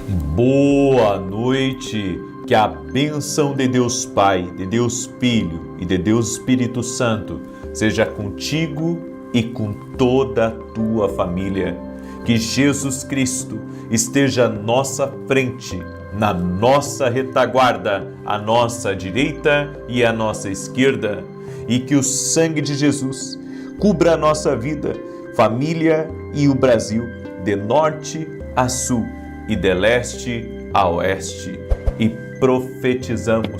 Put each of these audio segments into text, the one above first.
Boa noite, que a bênção de Deus Pai, de Deus Filho e de Deus Espírito Santo seja contigo e com toda a tua família. Que Jesus Cristo esteja à nossa frente, na nossa retaguarda, à nossa direita e à nossa esquerda, e que o sangue de Jesus cubra a nossa vida, família e o Brasil, de norte a sul e de leste a oeste, e profetizamos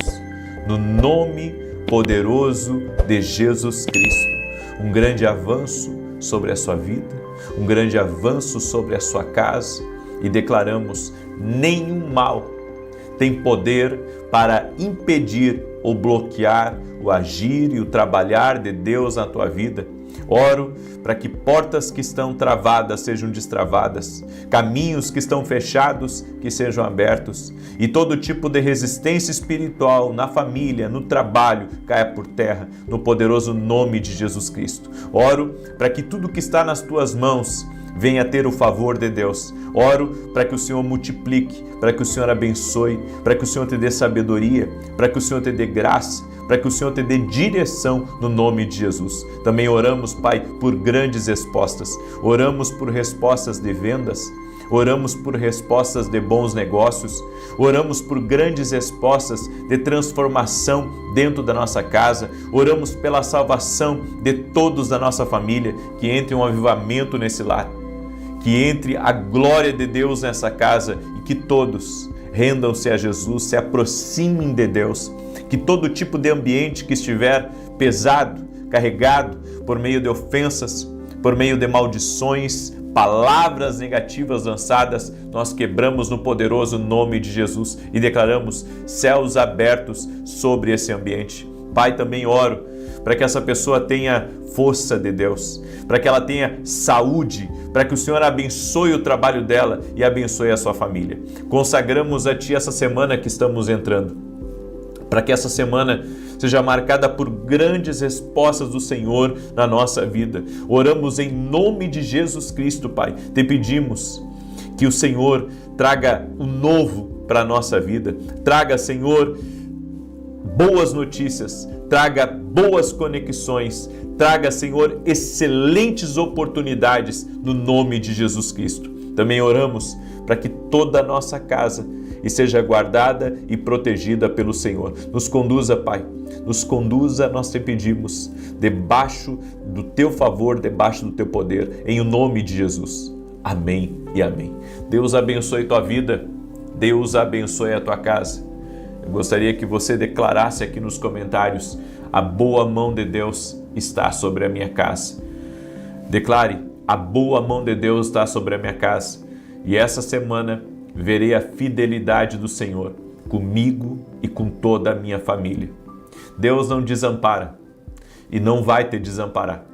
no nome poderoso de Jesus Cristo um grande avanço sobre a sua vida, um grande avanço sobre a sua casa, e declaramos: nenhum mal tem poder para impedir ou bloquear o agir e o trabalhar de Deus na tua vida. Oro para que portas que estão travadas sejam destravadas, caminhos que estão fechados que sejam abertos, e todo tipo de resistência espiritual na família, no trabalho, caia por terra, no poderoso nome de Jesus Cristo. Oro para que tudo que está nas tuas mãos venha ter o favor de Deus. Oro para que o Senhor multiplique, para que o Senhor abençoe, para que o Senhor te dê sabedoria, para que o Senhor te dê graça, para que o Senhor te dê direção no nome de Jesus. Também oramos, Pai, por grandes respostas. Oramos por respostas de vendas. Oramos por respostas de bons negócios. Oramos por grandes respostas de transformação dentro da nossa casa. Oramos pela salvação de todos da nossa família, que entre um avivamento nesse lar, que entre a glória de Deus nessa casa e que todos rendam-se a Jesus, se aproximem de Deus, que todo tipo de ambiente que estiver pesado, carregado por meio de ofensas, por meio de maldições, palavras negativas lançadas, nós quebramos no poderoso nome de Jesus e declaramos céus abertos sobre esse ambiente. Pai, também oro para que essa pessoa tenha força de Deus, para que ela tenha saúde, para que o Senhor abençoe o trabalho dela e abençoe a sua família. Consagramos a Ti essa semana que estamos entrando, para que essa semana seja marcada por grandes respostas do Senhor na nossa vida. Oramos em nome de Jesus Cristo, Pai. Te pedimos que o Senhor traga o novo para a nossa vida. Traga, Senhor, boas notícias. Traga boas conexões. Traga, Senhor, excelentes oportunidades no nome de Jesus Cristo. Também oramos para que toda a nossa casa seja guardada e protegida pelo Senhor. Nos conduza, Pai. Nos conduza, nós te pedimos, debaixo do Teu favor, debaixo do Teu poder, em o nome de Jesus. Amém e amém. Deus abençoe tua vida. Deus abençoe a tua casa. Eu gostaria que você declarasse aqui nos comentários: a boa mão de Deus está sobre a minha casa. Declare: a boa mão de Deus está sobre a minha casa. E essa semana verei a fidelidade do Senhor comigo e com toda a minha família. Deus não desampara e não vai te desamparar.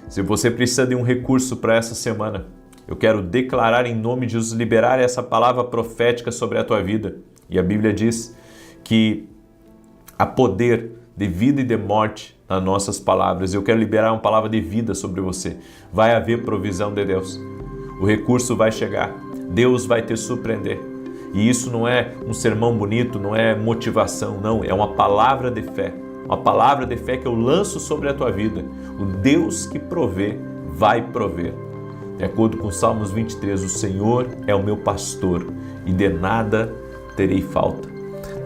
Se você precisa de um recurso para essa semana, eu quero declarar em nome de Jesus, liberar essa palavra profética sobre a tua vida. E a Bíblia diz que há poder de vida e de morte nas nossas palavras. Eu quero liberar uma palavra de vida sobre você. Vai haver provisão de Deus. O recurso vai chegar. Deus vai te surpreender. E isso não é um sermão bonito, não é motivação, não. É uma palavra de fé. Uma palavra de fé que eu lanço sobre a tua vida. O Deus que provê, vai prover. De acordo com Salmos 23, o Senhor é o meu pastor e de nada terei falta.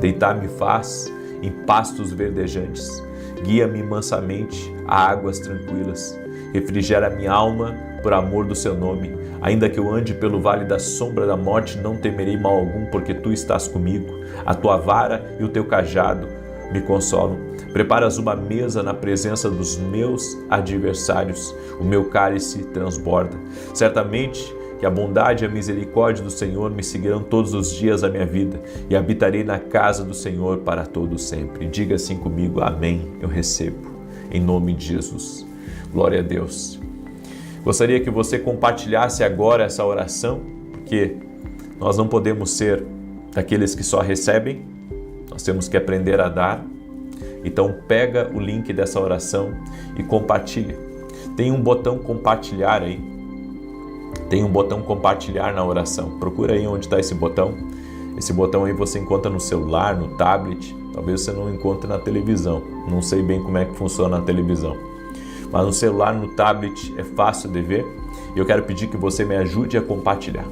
Deitar-me faz em pastos verdejantes. Guia-me mansamente a águas tranquilas. Refrigera minha alma por amor do seu nome. Ainda que eu ande pelo vale da sombra da morte, não temerei mal algum, porque tu estás comigo. A tua vara e o teu cajado me consolam. Preparas uma mesa na presença dos meus adversários. O meu cálice transborda. Certamente que a bondade e a misericórdia do Senhor me seguirão todos os dias da minha vida, e habitarei na casa do Senhor para todo sempre. Diga assim comigo: amém, eu recebo, em nome de Jesus. Glória a Deus. Gostaria que você compartilhasse agora essa oração, porque nós não podemos ser daqueles que só recebem, nós temos que aprender a dar. Então pega o link dessa oração e compartilha. Tem um botão compartilhar aí. Tem um botão compartilhar na oração. Procura aí onde está esse botão. Esse botão aí você encontra no celular, no tablet, talvez você não encontre na televisão. Não sei bem como é que funciona na televisão. Mas no celular, no tablet é fácil de ver. E eu quero pedir que você me ajude a compartilhar.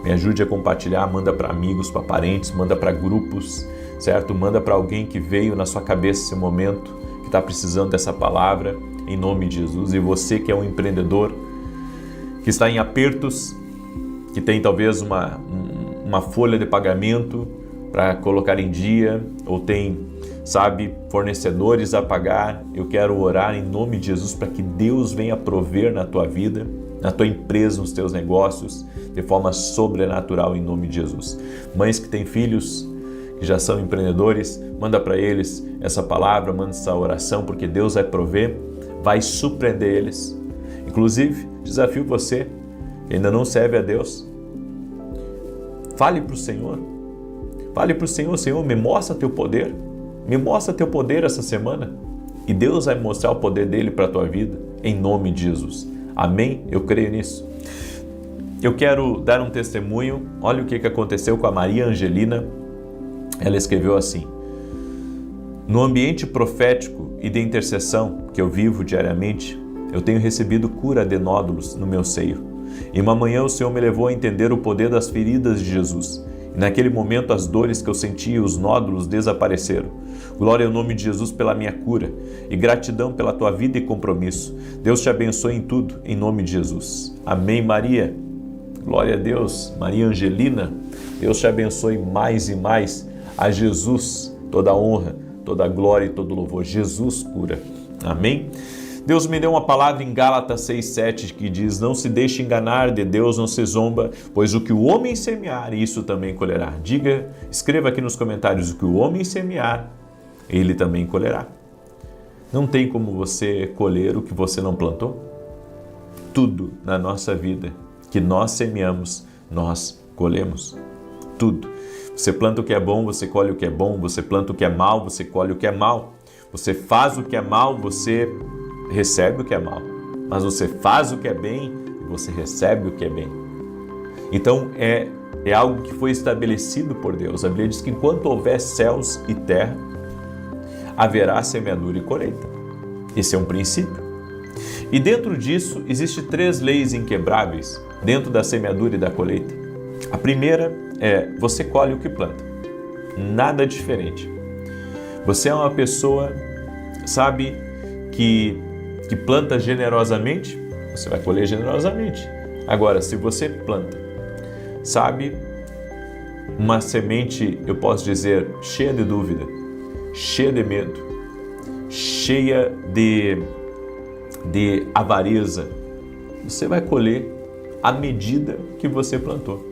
Me ajude a compartilhar, manda para amigos, para parentes, manda para grupos, certo? Manda para alguém que veio na sua cabeça esse momento, que está precisando dessa palavra, em nome de Jesus. E você que é um empreendedor, que está em apertos, que tem talvez uma folha de pagamento para colocar em dia, ou tem, fornecedores a pagar, eu quero orar em nome de Jesus para que Deus venha prover na tua vida, na tua empresa, nos teus negócios, de forma sobrenatural em nome de Jesus. Mães que têm filhos, que já são empreendedores, manda para eles essa palavra, manda essa oração, porque Deus vai prover, vai surpreender eles. Inclusive, desafio você, que ainda não serve a Deus, fale para o Senhor. Fale para o Senhor, Senhor, me mostra teu poder. Me mostra teu poder essa semana. E Deus vai mostrar o poder dele para a tua vida, em nome de Jesus. Amém? Eu creio nisso. Eu quero dar um testemunho. Olha o que aconteceu com a Maria Angelina. Ela escreveu assim: no ambiente profético e de intercessão que eu vivo diariamente, eu tenho recebido cura de nódulos no meu seio. E uma manhã o Senhor me levou a entender o poder das feridas de Jesus. E naquele momento as dores que eu sentia e os nódulos desapareceram. Glória ao nome de Jesus pela minha cura e gratidão pela tua vida e compromisso. Deus te abençoe em tudo, em nome de Jesus. Amém, Maria. Glória a Deus. Maria Angelina, Deus te abençoe mais e mais. A Jesus toda a honra, toda a glória e todo louvor. Jesus cura. Amém? Deus me deu uma palavra em Gálatas 6,7 que diz: não se deixe enganar, de Deus não se zomba, pois o que o homem semear, isso também colherá. Escreva aqui nos comentários: o que o homem semear, ele também colherá. Não tem como você colher o que você não plantou. Tudo na nossa vida que nós semeamos, nós colhemos. Tudo. Você planta o que é bom, você colhe o que é bom. Você planta o que é mal, você colhe o que é mal. Você faz o que é mal, você recebe o que é mal, mas você faz o que é bem e você recebe o que é bem. Então é algo que foi estabelecido por Deus. A Bíblia diz que enquanto houver céus e terra, haverá semeadura e colheita. Esse é um princípio. E dentro disso, existem 3 leis inquebráveis dentro da semeadura e da colheita. A primeira é: você colhe o que planta. Nada diferente. Você é uma pessoa, que planta generosamente, você vai colher generosamente. Agora, se você planta, uma semente, eu posso dizer, cheia de dúvida, cheia de medo, cheia de avareza, você vai colher à medida que você plantou.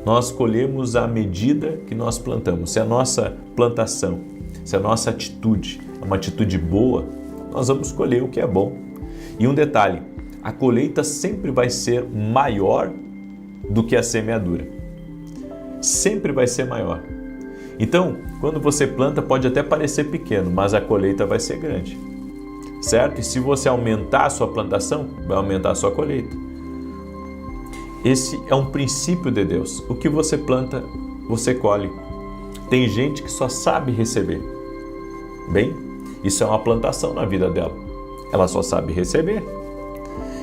Nós colhemos à medida que nós plantamos. Se a nossa plantação, se a nossa atitude é uma atitude boa, nós vamos colher o que é bom. E um detalhe, a colheita sempre vai ser maior do que a semeadura. Sempre vai ser maior. Então, quando você planta, pode até parecer pequeno, mas a colheita vai ser grande. Certo? E se você aumentar a sua plantação, vai aumentar a sua colheita. Esse é um princípio de Deus. O que você planta, você colhe. Tem gente que só sabe receber. Bem, isso é uma plantação na vida dela. Ela só sabe receber.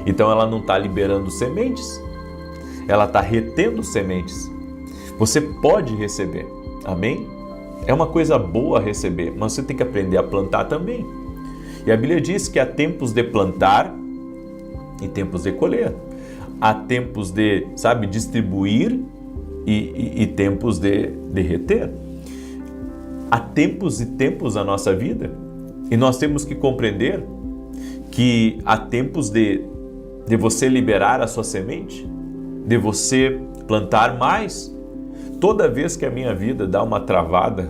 Então ela não está liberando sementes. Ela está retendo sementes. Você pode receber. Amém? É uma coisa boa receber, mas você tem que aprender a plantar também. E a Bíblia diz que há tempos de plantar e tempos de colher. Há tempos de, distribuir e tempos de reter. Há tempos e tempos na nossa vida. E nós temos que compreender que há tempos de você liberar a sua semente, de você plantar mais. Toda vez que a minha vida dá uma travada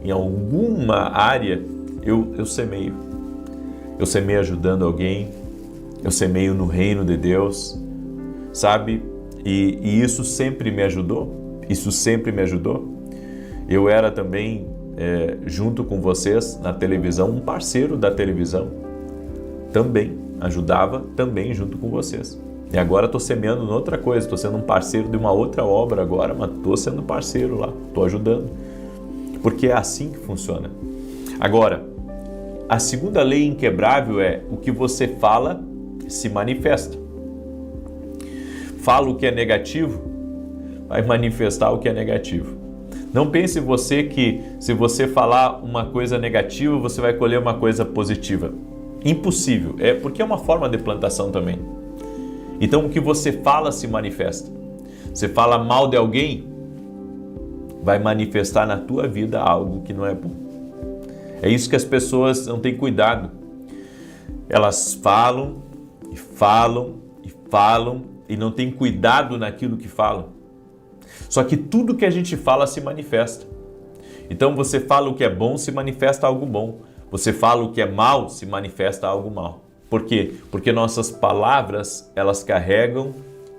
em alguma área, eu semeio. Eu semeio ajudando alguém, eu semeio no reino de Deus, E isso sempre me ajudou, Eu era também, junto com vocês na televisão, um parceiro da televisão. Também, ajudava também junto com vocês. E agora estou semeando em outra coisa, estou sendo um parceiro de uma outra obra agora, mas estou sendo parceiro lá, estou ajudando. Porque é assim que funciona. Agora, a segunda lei inquebrável é: o que você fala se manifesta. Fala o que é negativo, vai manifestar o que é negativo. Não pense você que se você falar uma coisa negativa, você vai colher uma coisa positiva. Impossível, porque é uma forma de plantação também. Então o que você fala se manifesta. Você fala mal de alguém, vai manifestar na tua vida algo que não é bom. É isso que as pessoas não têm cuidado. Elas falam e falam e falam e não têm cuidado naquilo que falam. Só que tudo que a gente fala se manifesta. Então você fala o que é bom, se manifesta algo bom. Você fala o que é mal, se manifesta algo mal. Por quê? Porque nossas palavras, elas carregam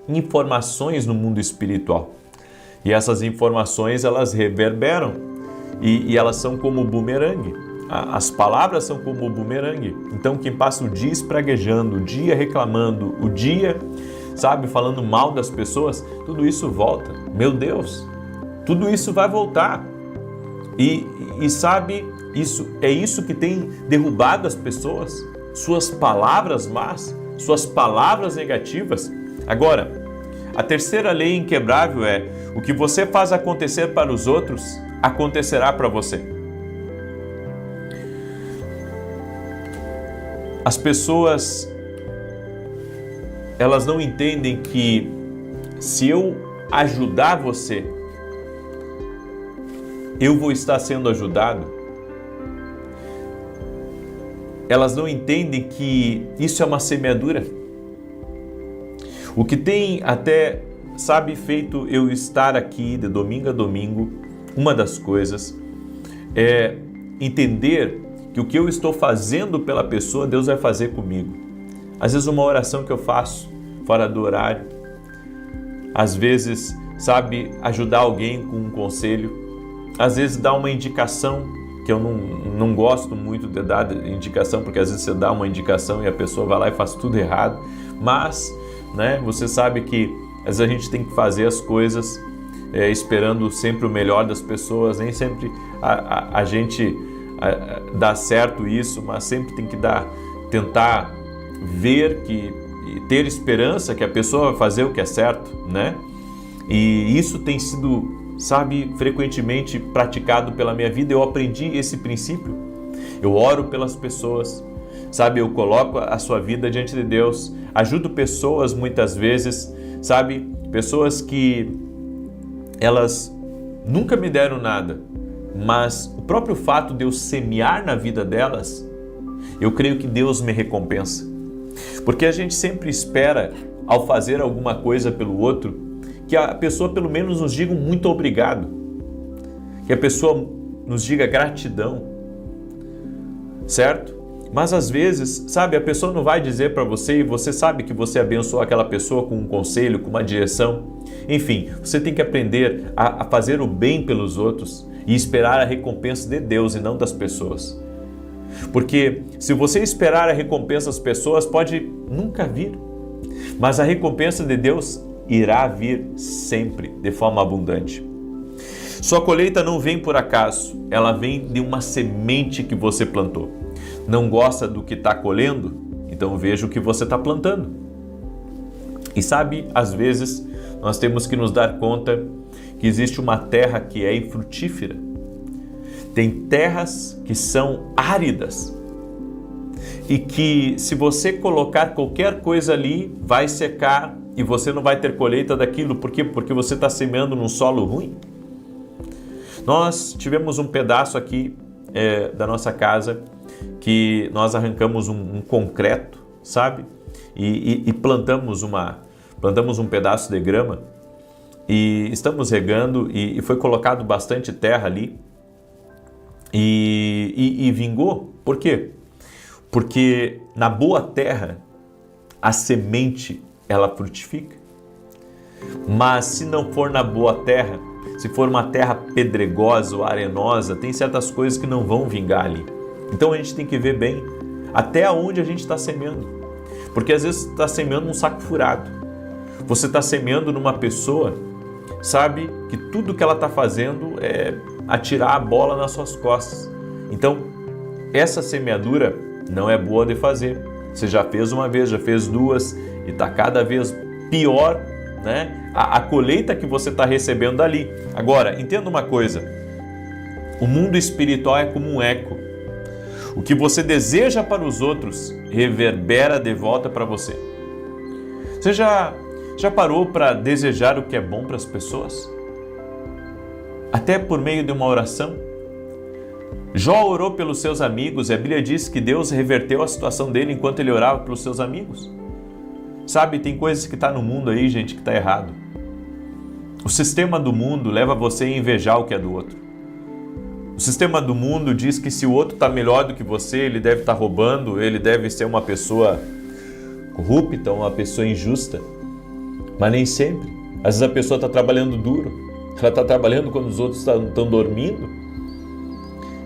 informações no mundo espiritual. E essas informações, elas reverberam e elas são como bumerangue. As palavras são como bumerangue. Então quem passa o dia espraguejando, o dia reclamando, o dia, falando mal das pessoas, tudo isso volta. Meu Deus, tudo isso vai voltar. E isso é isso que tem derrubado as pessoas. Suas palavras más, suas palavras negativas. Agora, a terceira lei inquebrável é: o que você faz acontecer para os outros, acontecerá para você. As pessoas, elas não entendem que se eu ajudar você, eu vou estar sendo ajudado. Elas não entendem que isso é uma semeadura. O que tem até, feito eu estar aqui de domingo a domingo, uma das coisas é entender que o que eu estou fazendo pela pessoa, Deus vai fazer comigo. Às vezes uma oração que eu faço fora do horário, às vezes, ajudar alguém com um conselho, às vezes dar uma indicação, que eu não gosto muito de dar indicação, porque às vezes você dá uma indicação e a pessoa vai lá e faz tudo errado, mas, você sabe que às vezes a gente tem que fazer as coisas esperando sempre o melhor das pessoas, nem sempre a gente dá certo isso, mas sempre tem que tentar ver e ter esperança que a pessoa vai fazer o que é certo, E isso tem sido, frequentemente praticado pela minha vida. Eu aprendi esse princípio. Eu oro pelas pessoas, eu coloco a sua vida diante de Deus, ajudo pessoas muitas vezes, pessoas que elas nunca me deram nada, mas o próprio fato de eu semear na vida delas, eu creio que Deus me recompensa. Porque a gente sempre espera, ao fazer alguma coisa pelo outro, que a pessoa pelo menos nos diga um muito obrigado, que a pessoa nos diga gratidão, certo? Mas às vezes, a pessoa não vai dizer para você e você sabe que você abençoou aquela pessoa com um conselho, com uma direção. Enfim, você tem que aprender a fazer o bem pelos outros e esperar a recompensa de Deus e não das pessoas. Porque se você esperar a recompensa das pessoas, pode nunca vir, mas a recompensa de Deus irá vir sempre, de forma abundante. Sua colheita não vem por acaso, ela vem de uma semente que você plantou. Não gosta do que está colhendo? Então veja o que você está plantando. E às vezes nós temos que nos dar conta que existe uma terra que é infrutífera. Tem terras que são áridas e que se você colocar qualquer coisa ali, vai secar e você não vai ter colheita daquilo. Por quê? Porque você está semeando num solo ruim. Nós tivemos um pedaço aqui da nossa casa que nós arrancamos um concreto, e plantamos um pedaço de grama e estamos regando e foi colocado bastante terra ali e vingou. Por quê? Porque na boa terra a semente ela frutifica. Mas se não for na boa terra, se for uma terra pedregosa ou arenosa, tem certas coisas que não vão vingar ali. Então a gente tem que ver bem até onde a gente está semeando. Porque às vezes está semeando um saco furado. Você está semeando numa pessoa, sabe, que tudo que ela está fazendo é atirar a bola nas suas costas. Então, essa semeadura não é boa de fazer. Você já fez uma vez, já fez duas e está cada vez pior, né? A colheita que você está recebendo dali. Agora, entenda uma coisa. O mundo espiritual é como um eco. O que você deseja para os outros reverbera de volta para você. Você já parou para desejar o que é bom para as pessoas? Até por meio de uma oração? Jó orou pelos seus amigos e a Bíblia diz que Deus reverteu a situação dele enquanto ele orava pelos seus amigos. Sabe, tem coisas que está no mundo aí, gente, que está errado. O sistema do mundo leva você a invejar o que é do outro. O sistema do mundo diz que se o outro está melhor do que você, ele deve estar roubando, ele deve ser uma pessoa corrupta, uma pessoa injusta. Mas nem sempre. Às vezes a pessoa está trabalhando duro. Ela está trabalhando quando os outros estão dormindo.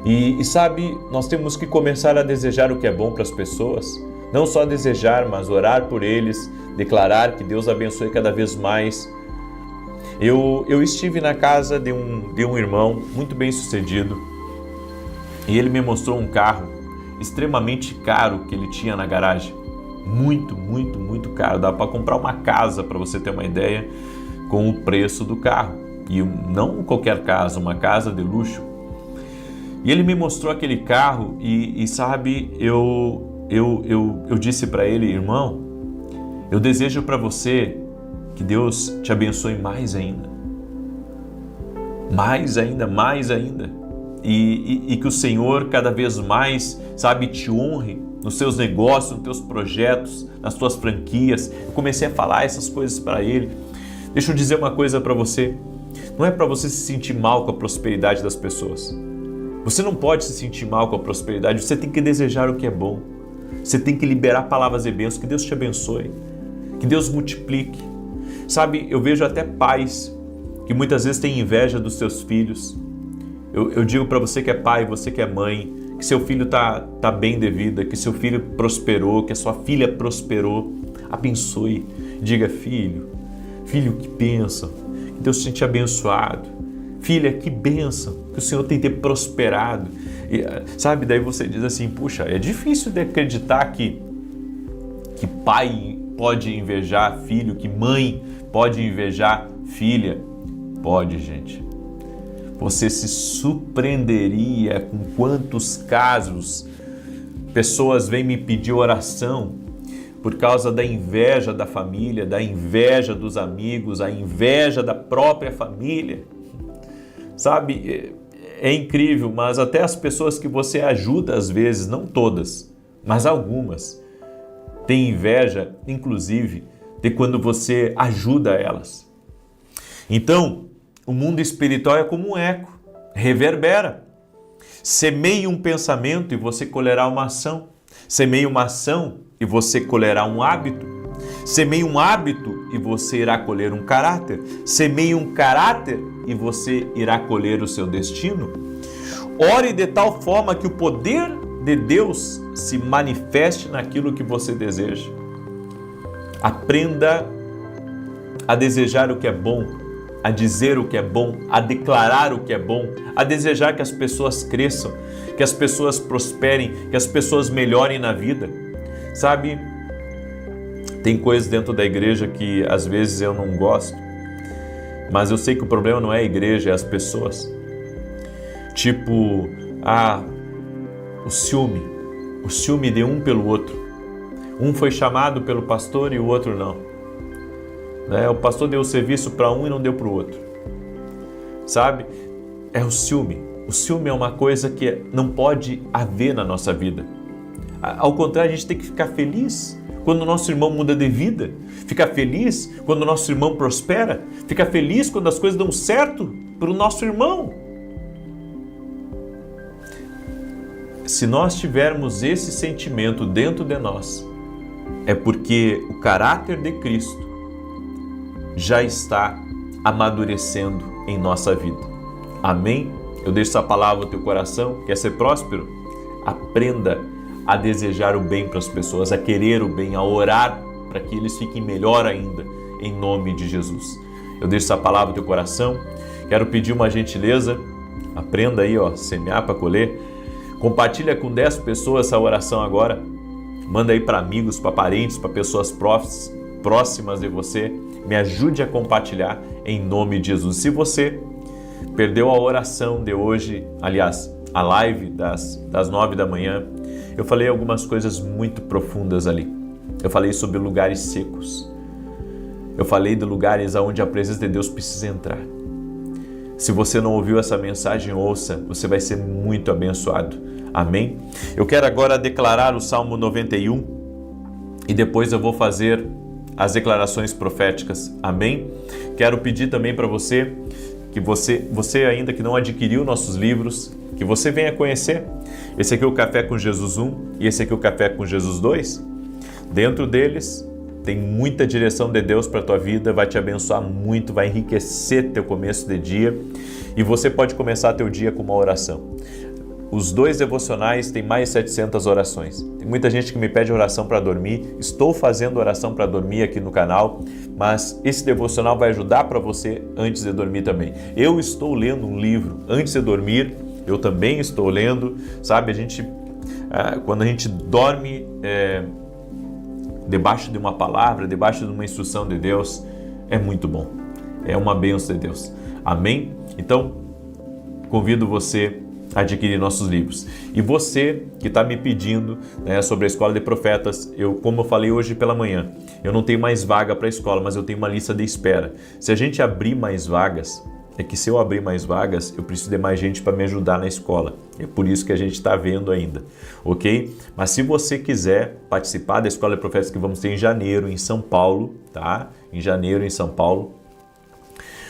E sabe, nós temos que começar a desejar o que é bom para as pessoas. Não só desejar, mas orar por eles, declarar que Deus abençoe cada vez mais. Eu estive na casa de um irmão muito bem sucedido e ele me mostrou um carro extremamente caro que ele tinha na garagem. Muito caro. Dá para comprar uma casa, para você ter uma ideia, com o preço do carro. E não qualquer casa, uma casa de luxo. E ele me mostrou aquele carro e sabe, eu disse para ele, irmão, eu desejo para você que Deus te abençoe mais ainda. Mais ainda. E que o Senhor cada vez mais, sabe, te honre nos seus negócios, nos teus projetos, nas tuas franquias. Eu comecei a falar essas coisas para ele. Deixa eu dizer uma coisa para você. Não é para você se sentir mal com a prosperidade das pessoas. Você não pode se sentir mal com a prosperidade. Você tem que desejar o que é bom. Você tem que liberar palavras e bênçãos. Que Deus te abençoe. Que Deus multiplique. Sabe, eu vejo até pais que muitas vezes têm inveja dos seus filhos. Eu digo para você que é pai, você que é mãe, que seu filho tá bem de vida, que seu filho prosperou, que a sua filha prosperou. Abençoe. Diga, filho, que bênção. Que Deus tenha te abençoado. Filha, que bênção. Que o Senhor tenha te prosperado. E, sabe, daí você diz assim, puxa, é difícil de acreditar que pai pode invejar filho, que mãe pode invejar filha. Pode, gente. Você se surpreenderia com quantos casos pessoas vêm me pedir oração por causa da inveja da família, da inveja dos amigos, a inveja da própria família. Sabe, é incrível, mas até as pessoas que você ajuda às vezes, não todas, mas algumas, têm inveja, inclusive, de quando você ajuda elas. Então, o mundo espiritual é como um eco, reverbera. Semeie um pensamento e você colherá uma ação. Semeie uma ação e você colherá um hábito. Semeie um hábito e você irá colher um caráter. Semeie um caráter e você irá colher o seu destino. Ore de tal forma que o poder de Deus se manifeste naquilo que você deseja. Aprenda a desejar o que é bom, a dizer o que é bom, a declarar o que é bom, a desejar que as pessoas cresçam, que as pessoas prosperem, que as pessoas melhorem na vida. Sabe, tem coisas dentro da igreja que às vezes eu não gosto, mas eu sei que o problema não é a igreja, é as pessoas. Tipo, o ciúme de um pelo outro. Um foi chamado pelo pastor e o outro não. O pastor deu o serviço para um e não deu para o outro. Sabe? É o ciúme. O ciúme é uma coisa que não pode haver na nossa vida. Ao contrário, a gente tem que ficar feliz quando o nosso irmão muda de vida. Ficar feliz quando o nosso irmão prospera. Ficar feliz quando as coisas dão certo para o nosso irmão. Se nós tivermos esse sentimento dentro de nós, é porque o caráter de Cristo já está amadurecendo em nossa vida. Amém? Eu deixo essa palavra no teu coração. Quer ser próspero? Aprenda a desejar o bem para as pessoas, a querer o bem, a orar para que eles fiquem melhor ainda. em nome de Jesus. Eu deixo essa palavra no teu coração. Quero pedir uma gentileza, aprenda aí, semear para colher. Compartilha com 10 pessoas essa oração agora. Manda aí para amigos, para parentes, para pessoas próximas de você. Me ajude a compartilhar em nome de Jesus. Se você perdeu a oração de hoje, aliás, a live das 9 da manhã, eu falei algumas coisas muito profundas ali. Eu falei sobre lugares secos. Eu falei de lugares onde a presença de Deus precisa entrar. Se você não ouviu essa mensagem, ouça, você vai ser muito abençoado. Amém? Eu quero agora declarar o Salmo 91 e depois eu vou fazer as declarações proféticas. Amém? Quero pedir também para você que você ainda que não adquiriu nossos livros, que você venha conhecer. Esse aqui é o Café com Jesus 1 e esse aqui é o Café com Jesus 2. Dentro deles tem muita direção de Deus para a tua vida, vai te abençoar muito, vai enriquecer teu começo de dia e você pode começar teu dia com uma oração. Os 2 devocionais têm mais de 700 orações. Tem muita gente que me pede oração para dormir. Estou fazendo oração para dormir aqui no canal, mas esse devocional vai ajudar para você antes de dormir também. Eu estou lendo um livro antes de dormir, eu também estou lendo, sabe? Quando a gente dorme debaixo de uma palavra, debaixo de uma instrução de Deus, é muito bom. É uma bênção de Deus. Amém? Então, convido você adquirir nossos livros. E você que está me pedindo sobre a Escola de Profetas, como eu falei hoje pela manhã, eu não tenho mais vaga para a escola, mas eu tenho uma lista de espera. Se a gente abrir mais vagas, se eu abrir mais vagas, eu preciso de mais gente para me ajudar na escola. É por isso que a gente está vendo ainda, ok? Mas se você quiser participar da Escola de Profetas que vamos ter em janeiro em São Paulo, tá? Em janeiro em São Paulo,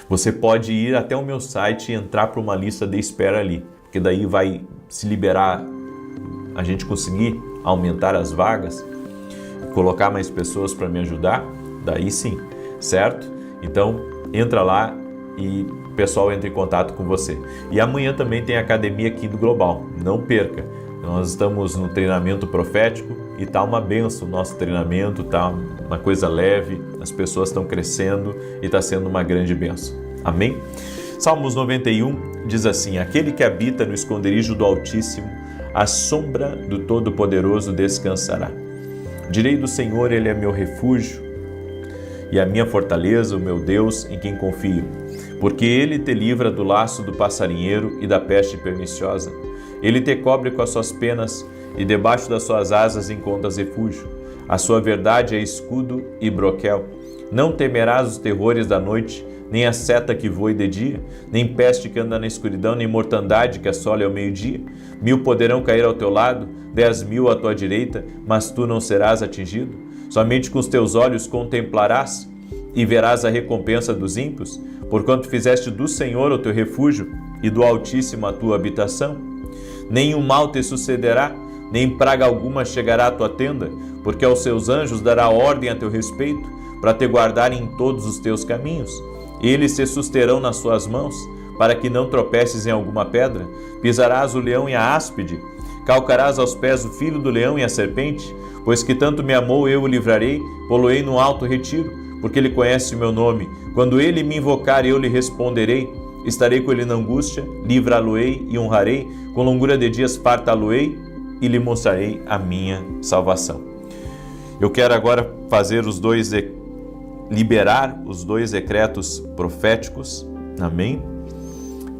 você pode ir até o meu site e entrar para uma lista de espera ali. Porque daí vai se liberar, a gente conseguir aumentar as vagas, colocar mais pessoas para me ajudar, daí sim, certo? Então, entra lá e o pessoal entra em contato com você. E amanhã também tem a academia aqui do Global, não perca. Nós estamos no treinamento profético e tá uma benção o nosso treinamento, tá uma coisa leve, as pessoas estão crescendo e está sendo uma grande benção. Amém? Salmos 91 diz assim: aquele que habita no esconderijo do Altíssimo, à sombra do Todo-Poderoso descansará. Direi do Senhor, Ele é meu refúgio e a minha fortaleza, o meu Deus, em quem confio. Porque Ele te livra do laço do passarinheiro e da peste perniciosa. Ele te cobre com as suas penas e debaixo das suas asas encontras refúgio. A sua verdade é escudo e broquel. Não temerás os terrores da noite, nem a seta que voe de dia, nem peste que anda na escuridão, nem mortandade que assole ao meio-dia. 1000 poderão cair ao teu lado, 10.000 à tua direita, mas tu não serás atingido. Somente com os teus olhos contemplarás e verás a recompensa dos ímpios, porquanto fizeste do Senhor o teu refúgio e do Altíssimo a tua habitação. Nenhum mal te sucederá, nem praga alguma chegará à tua tenda, porque aos seus anjos dará ordem a teu respeito, para te guardarem em todos os teus caminhos. Eles te susterão nas suas mãos, para que não tropeces em alguma pedra. Pisarás o leão e a áspide, calcarás aos pés o filho do leão e a serpente, pois que tanto me amou eu o livrarei, pô-lo-ei no alto retiro, porque ele conhece o meu nome. Quando ele me invocar, eu lhe responderei. Estarei com ele na angústia, livrá-lo-ei e honrarei, com longura de dias fartá-lo-ei e lhe mostrarei a minha salvação. Eu quero agora liberar os 2 decretos proféticos, amém?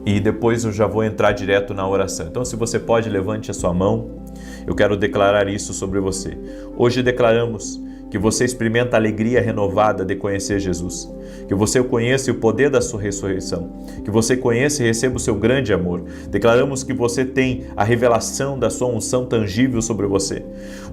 E depois eu já vou entrar direto na oração. Então, se você pode, levante a sua mão. Eu quero declarar isso sobre você. Hoje declaramos que você experimenta a alegria renovada de conhecer Jesus, que você conheça o poder da sua ressurreição, que você conheça e receba o seu grande amor. Declaramos que você tem a revelação da sua unção tangível sobre você.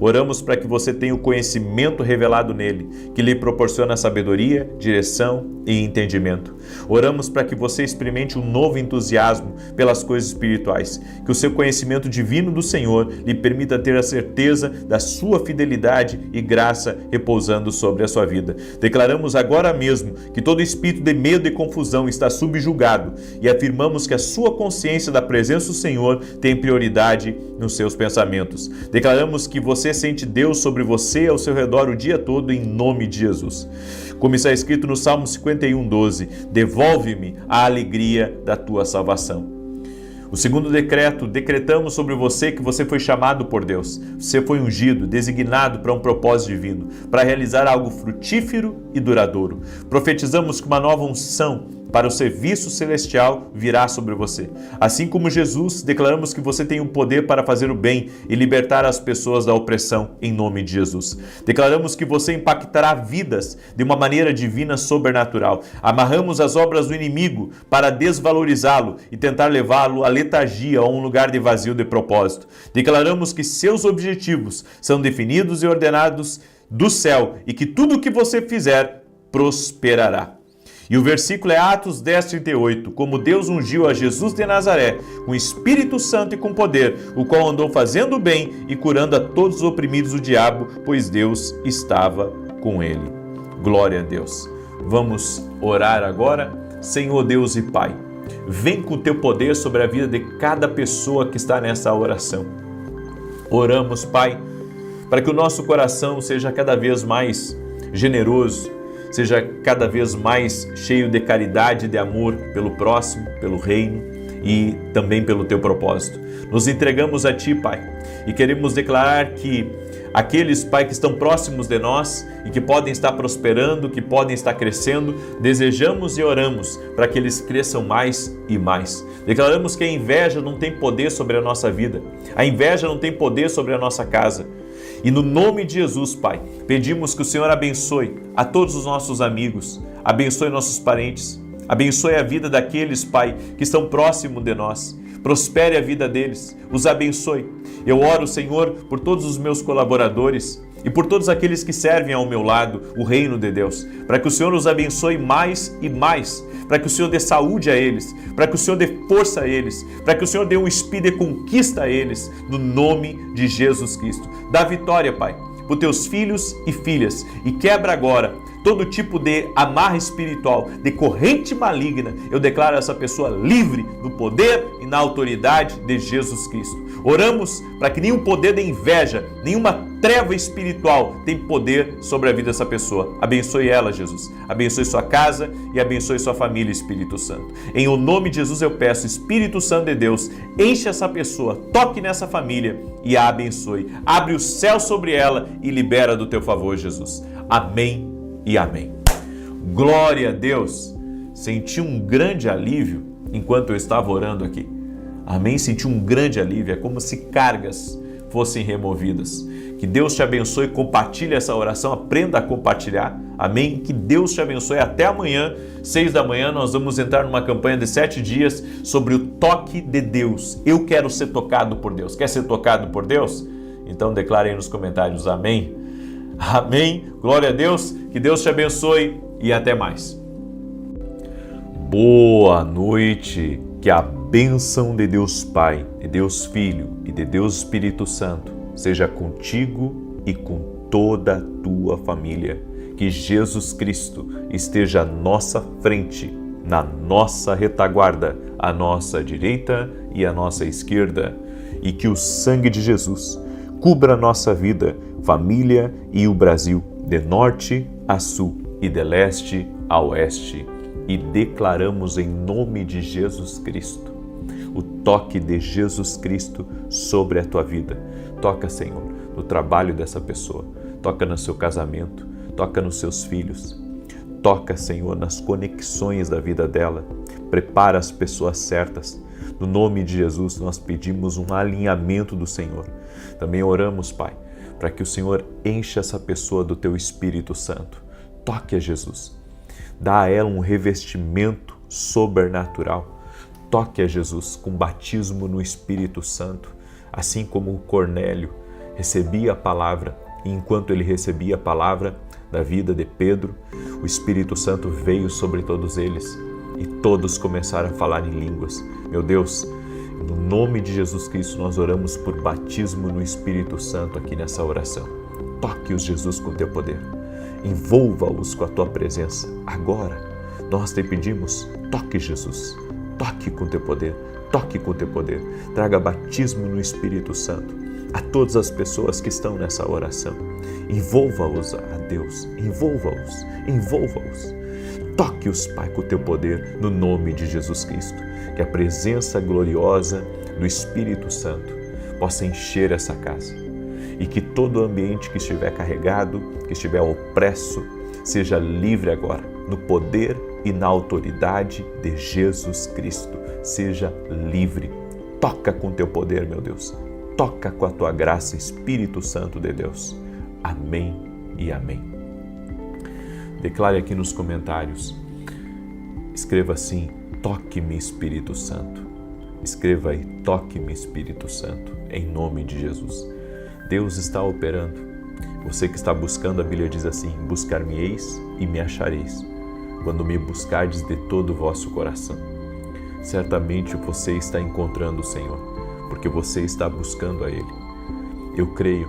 Oramos para que você tenha o conhecimento revelado nele, que lhe proporciona sabedoria, direção e entendimento. Oramos para que você experimente um novo entusiasmo pelas coisas espirituais, que o seu conhecimento divino do Senhor lhe permita ter a certeza da sua fidelidade e graça repousando sobre a sua vida. Declaramos agora mesmo que todo espírito de medo e confusão está subjugado e afirmamos que a sua consciência da presença do Senhor tem prioridade nos seus pensamentos. Declaramos que você sente Deus sobre você e ao seu redor o dia todo em nome de Jesus. Como está escrito no Salmo 51:12, devolve-me a alegria da tua salvação. O segundo decreto, decretamos sobre você que você foi chamado por Deus. Você foi ungido, designado para um propósito divino, para realizar algo frutífero e duradouro. Profetizamos que uma nova unção para o serviço celestial virá sobre você. Assim como Jesus, declaramos que você tem o poder para fazer o bem e libertar as pessoas da opressão em nome de Jesus. Declaramos que você impactará vidas de uma maneira divina sobrenatural. Amarramos as obras do inimigo para desvalorizá-lo e tentar levá-lo à letargia ou a um lugar de vazio de propósito. Declaramos que seus objetivos são definidos e ordenados do céu e que tudo o que você fizer prosperará. E o versículo é Atos 10:38, como Deus ungiu a Jesus de Nazaré com Espírito Santo e com poder, o qual andou fazendo o bem e curando a todos os oprimidos do diabo, pois Deus estava com ele. Glória a Deus. Vamos orar agora. Senhor Deus e Pai, vem com o teu poder sobre a vida de cada pessoa que está nessa oração. Oramos, Pai, para que o nosso coração seja cada vez mais generoso, seja cada vez mais cheio de caridade e de amor pelo próximo, pelo reino e também pelo teu propósito. Nos entregamos a Ti, Pai, e queremos declarar que aqueles, Pai, que estão próximos de nós e que podem estar prosperando, que podem estar crescendo, desejamos e oramos para que eles cresçam mais e mais. Declaramos que a inveja não tem poder sobre a nossa vida, a inveja não tem poder sobre a nossa casa. E no nome de Jesus, Pai, pedimos que o Senhor abençoe a todos os nossos amigos, abençoe nossos parentes, abençoe a vida daqueles, Pai, que estão próximos de nós. Prospere a vida deles, os abençoe. Eu oro, Senhor, por todos os meus colaboradores e por todos aqueles que servem ao meu lado, o reino de Deus, para que o Senhor os abençoe mais e mais, para que o Senhor dê saúde a eles, para que o Senhor dê força a eles, para que o Senhor dê um espírito de conquista a eles, no nome de Jesus Cristo. Dá vitória, Pai, por teus filhos e filhas e quebra agora todo tipo de amarra espiritual, de corrente maligna. Eu declaro essa pessoa livre no poder e na autoridade de Jesus Cristo. Oramos para que nenhum poder de inveja, nenhuma treva espiritual tem poder sobre a vida dessa pessoa. Abençoe ela, Jesus. Abençoe sua casa e abençoe sua família, Espírito Santo. Em o nome de Jesus eu peço, Espírito Santo de Deus, enche essa pessoa, toque nessa família e a abençoe. Abre o céu sobre ela e libera do teu favor, Jesus. Amém e amém. Glória a Deus. Senti um grande alívio enquanto eu estava orando aqui. Amém? Senti um grande alívio. É como se cargas fossem removidas. Que Deus te abençoe. Compartilhe essa oração. Aprenda a compartilhar. Amém? Que Deus te abençoe. Até amanhã, 6 da manhã, nós vamos entrar numa campanha de 7 dias sobre o toque de Deus. Eu quero ser tocado por Deus. Quer ser tocado por Deus? Então declare aí nos comentários. Amém? Amém. Glória a Deus. Que Deus te abençoe e até mais. Boa noite. Que a bênção de Deus Pai, de Deus Filho e de Deus Espírito Santo seja contigo e com toda a tua família. Que Jesus Cristo esteja à nossa frente, na nossa retaguarda, à nossa direita e à nossa esquerda. E que o sangue de Jesus cubra a nossa vida, família e o Brasil, de norte a sul e de leste a oeste. E declaramos em nome de Jesus Cristo o toque de Jesus Cristo sobre a tua vida. Toca, Senhor, no trabalho dessa pessoa, toca no seu casamento, toca nos seus filhos, toca, Senhor, nas conexões da vida dela, prepara as pessoas certas. No nome de Jesus nós pedimos um alinhamento do Senhor. Também oramos, Pai, para que o Senhor encha essa pessoa do teu Espírito Santo. Toque a Jesus. Dá a ela um revestimento sobrenatural. Toque a Jesus com batismo no Espírito Santo, assim como Cornélio recebia a palavra, e enquanto ele recebia a palavra da vida de Pedro, o Espírito Santo veio sobre todos eles e todos começaram a falar em línguas. Meu Deus, no nome de Jesus Cristo nós oramos por batismo no Espírito Santo aqui nessa oração. Toque-os, Jesus, com teu poder. envolva-os com a tua presença. Agora, nós te pedimos, toque Jesus, toque com teu poder, toque com teu poder. Traga batismo no Espírito Santo a todas as pessoas que estão nessa oração. Envolva-os, a Deus, envolva-os, envolva-os. Toque-os, Pai, com o teu poder, no nome de Jesus Cristo. Que a presença gloriosa do Espírito Santo possa encher essa casa. E que todo o ambiente que estiver carregado, que estiver opresso, seja livre agora, no poder e na autoridade de Jesus Cristo. Seja livre. Toca com teu poder, meu Deus. Toca com a tua graça, Espírito Santo de Deus. Amém e amém. Declare aqui nos comentários. Escreva assim, toque-me, Espírito Santo. Escreva aí, toque-me, Espírito Santo, em nome de Jesus. Deus está operando. Você que está buscando, a Bíblia diz assim, buscar-me-eis e me achareis, quando me buscardes de todo o vosso coração. Certamente você está encontrando o Senhor, porque você está buscando a Ele. Eu creio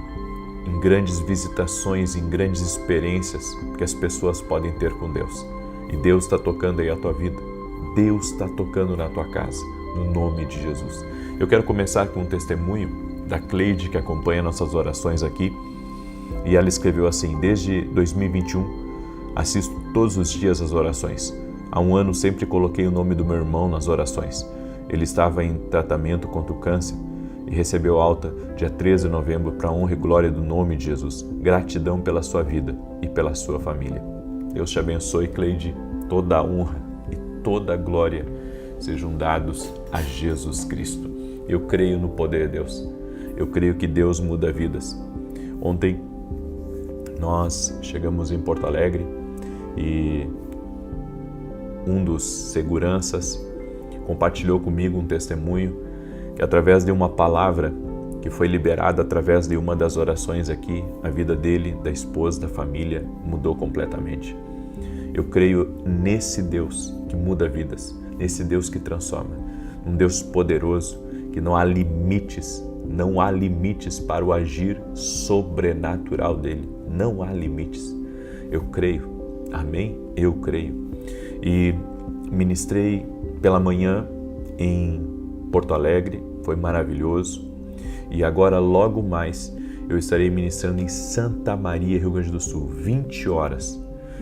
em grandes visitações, em grandes experiências que as pessoas podem ter com Deus. E Deus está tocando aí a tua vida. Deus está tocando na tua casa, no nome de Jesus. Eu quero começar com um testemunho da Cleide, que acompanha nossas orações aqui. E ela escreveu assim, desde 2021, assisto todos os dias as orações. Há um ano sempre coloquei o nome do meu irmão nas orações. Ele estava em tratamento contra o câncer e recebeu alta dia 13 de novembro para a honra e glória do nome de Jesus. Gratidão pela sua vida e pela sua família. Deus te abençoe, Cleide. Toda a honra e toda a glória sejam dados a Jesus Cristo. Eu creio no poder de Deus. Eu creio que Deus muda vidas. Ontem nós chegamos em Porto Alegre e um dos seguranças compartilhou comigo um testemunho que através de uma palavra que foi liberada através de uma das orações aqui, a vida dele, da esposa, da família mudou completamente. Eu creio nesse Deus que muda vidas, nesse Deus que transforma, um Deus poderoso, que não há limites para o agir sobrenatural dele, não há limites. Eu creio, amém? Eu creio. E ministrei pela manhã em Porto Alegre, foi maravilhoso. E agora, logo mais, eu estarei ministrando em Santa Maria, Rio Grande do Sul, 20 horas.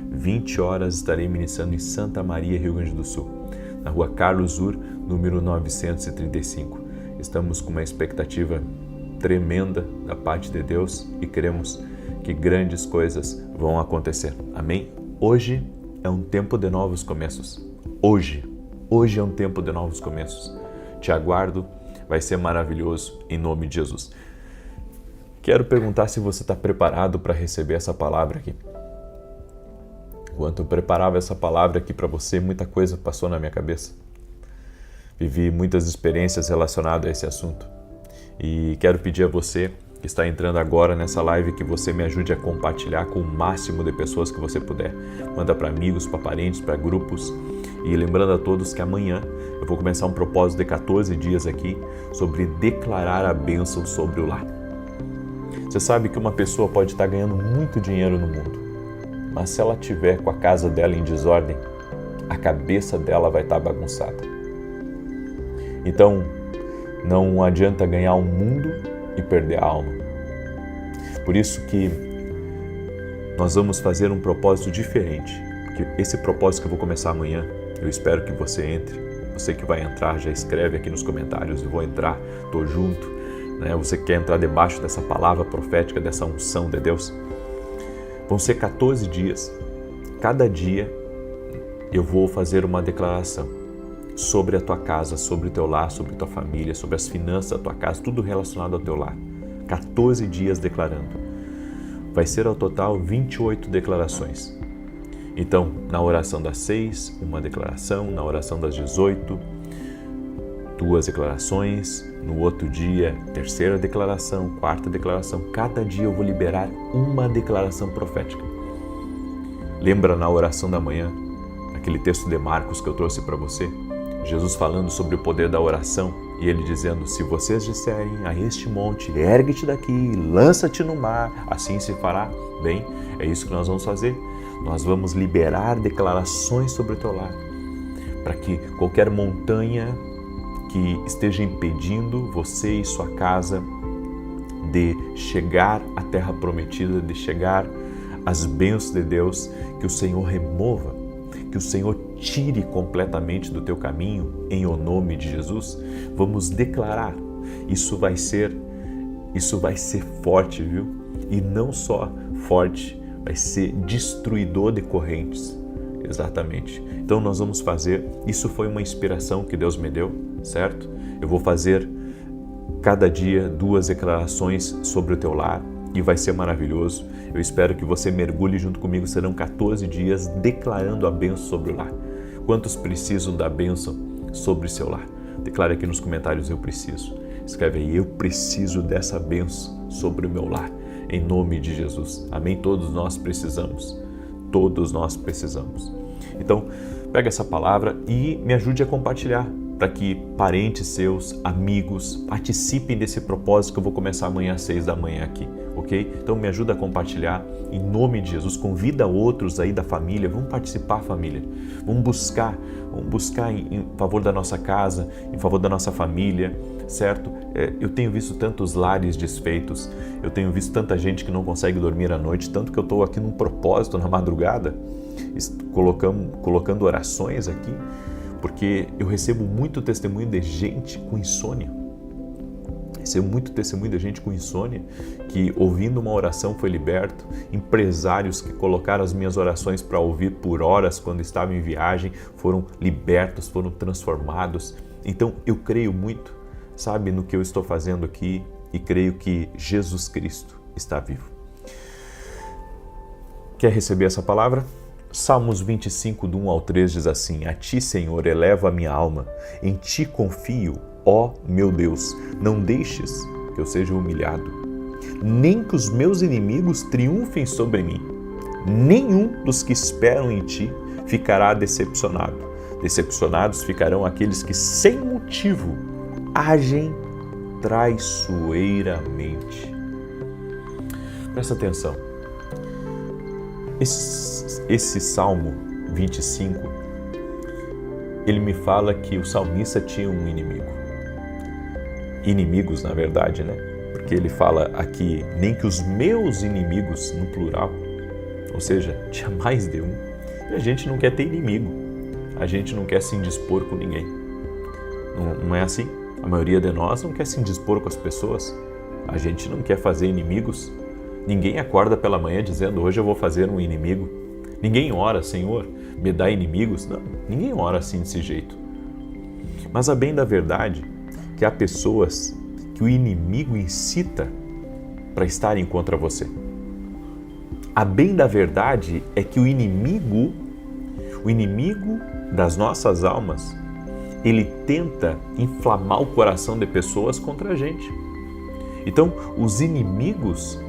20 horas estarei ministrando em Santa Maria, Rio Grande do Sul, na rua Carlos Ur, número 935. Estamos com uma expectativa tremenda da parte de Deus e cremos que grandes coisas vão acontecer. Amém? Hoje é um tempo de novos começos. Hoje é um tempo de novos começos. Te aguardo, vai ser maravilhoso em nome de Jesus. Quero perguntar se você está preparado para receber essa palavra aqui. Enquanto eu preparava essa palavra aqui para você, muita coisa passou na minha cabeça. Vivi muitas experiências relacionadas a esse assunto. E quero pedir a você que está entrando agora nessa live que você me ajude a compartilhar com o máximo de pessoas que você puder. Manda para amigos, para parentes, para grupos. E lembrando a todos que amanhã eu vou começar um propósito de 14 dias aqui sobre declarar a bênção sobre o lar. Você sabe que uma pessoa pode estar ganhando muito dinheiro no mundo, mas se ela estiver com a casa dela em desordem, a cabeça dela vai estar bagunçada. Então, não adianta ganhar o mundo e perder a alma. Por isso que nós vamos fazer um propósito diferente, porque esse propósito que eu vou começar amanhã, eu espero que você entre. Você que vai entrar, já escreve aqui nos comentários, eu vou entrar, estou junto. Né? Você quer entrar debaixo dessa palavra profética, dessa unção de Deus? Vão ser 14 dias. Cada dia eu vou fazer uma declaração sobre a tua casa, sobre o teu lar, sobre a tua família, sobre as finanças da tua casa, tudo relacionado ao teu lar. 14 dias declarando. Vai ser ao total 28 declarações. Então, na oração das 6, uma declaração, na oração das 18, 2 declarações, no outro dia, 3ª declaração, 4ª declaração. Cada dia eu vou liberar uma declaração profética. Lembra na oração da manhã, aquele texto de Marcos que eu trouxe para você? Jesus falando sobre o poder da oração e ele dizendo, se vocês disserem a este monte, ergue-te daqui, lança-te no mar, assim se fará. Bem, é isso que nós vamos fazer. nós vamos liberar declarações sobre o teu lar, para que qualquer montanha que esteja impedindo você e sua casa de chegar à terra prometida, de chegar às bênçãos de Deus, que o Senhor remova, que o Senhor tire completamente do teu caminho, em o nome de Jesus. Vamos declarar, isso vai ser forte, viu? E não só forte, vai ser destruidor de correntes, exatamente. Então nós vamos fazer, isso foi uma inspiração que Deus me deu, certo? Eu vou fazer cada dia 2 declarações sobre o teu lar e vai ser maravilhoso. Eu espero que você mergulhe junto comigo, serão 14 dias declarando a bênção sobre o lar. Quantos precisam da bênção sobre seu lar? Declare aqui nos comentários, eu preciso. Escreve aí, eu preciso dessa bênção sobre o meu lar, em nome de Jesus. Amém? Todos nós precisamos. Todos nós precisamos. Então, pega essa palavra e me ajude a compartilhar, para que parentes seus, amigos, participem desse propósito que eu vou começar amanhã às 6 da manhã aqui, ok? Então me ajuda a compartilhar, em nome de Jesus, convida outros aí da família, vamos participar, família, vamos buscar em favor da nossa casa, em favor da nossa família, certo? Eu tenho visto tantos lares desfeitos, eu tenho visto tanta gente que não consegue dormir à noite, tanto que eu estou aqui num propósito na madrugada, colocando orações aqui, porque eu recebo muito testemunho de gente com insônia. Recebo muito testemunho de gente com insônia que, ouvindo uma oração, foi liberto. Empresários que colocaram as minhas orações para ouvir por horas quando estavam em viagem, foram libertos, foram transformados. Então, eu creio muito, sabe, no que eu estou fazendo aqui e creio que Jesus Cristo está vivo. Quer receber essa palavra? Salmos 25, do 1 ao 3 diz assim: A ti, Senhor, elevo a minha alma, em ti confio, ó meu Deus, não deixes que eu seja humilhado, nem que os meus inimigos triunfem sobre mim. Nenhum dos que esperam em ti ficará decepcionado. Decepcionados ficarão aqueles que, sem motivo, agem traiçoeiramente. Presta atenção. Esse Salmo 25, ele me fala que o salmista tinha um inimigo. Inimigos, na verdade, né? Porque ele fala aqui, nem que os meus inimigos, no plural, ou seja, tinha mais de um. E a gente não quer ter inimigo, a gente não quer se indispor com ninguém. Não é assim? A maioria de nós não quer se indispor com as pessoas, a gente não quer fazer inimigos. Ninguém acorda pela manhã dizendo, hoje eu vou fazer um inimigo. Ninguém ora, Senhor, me dá inimigos. Não, ninguém ora assim desse jeito. Mas a bem da verdade, que há pessoas que o inimigo incita para estarem contra você. A bem da verdade é que o inimigo das nossas almas, ele tenta inflamar o coração de pessoas contra a gente. Então, os inimigos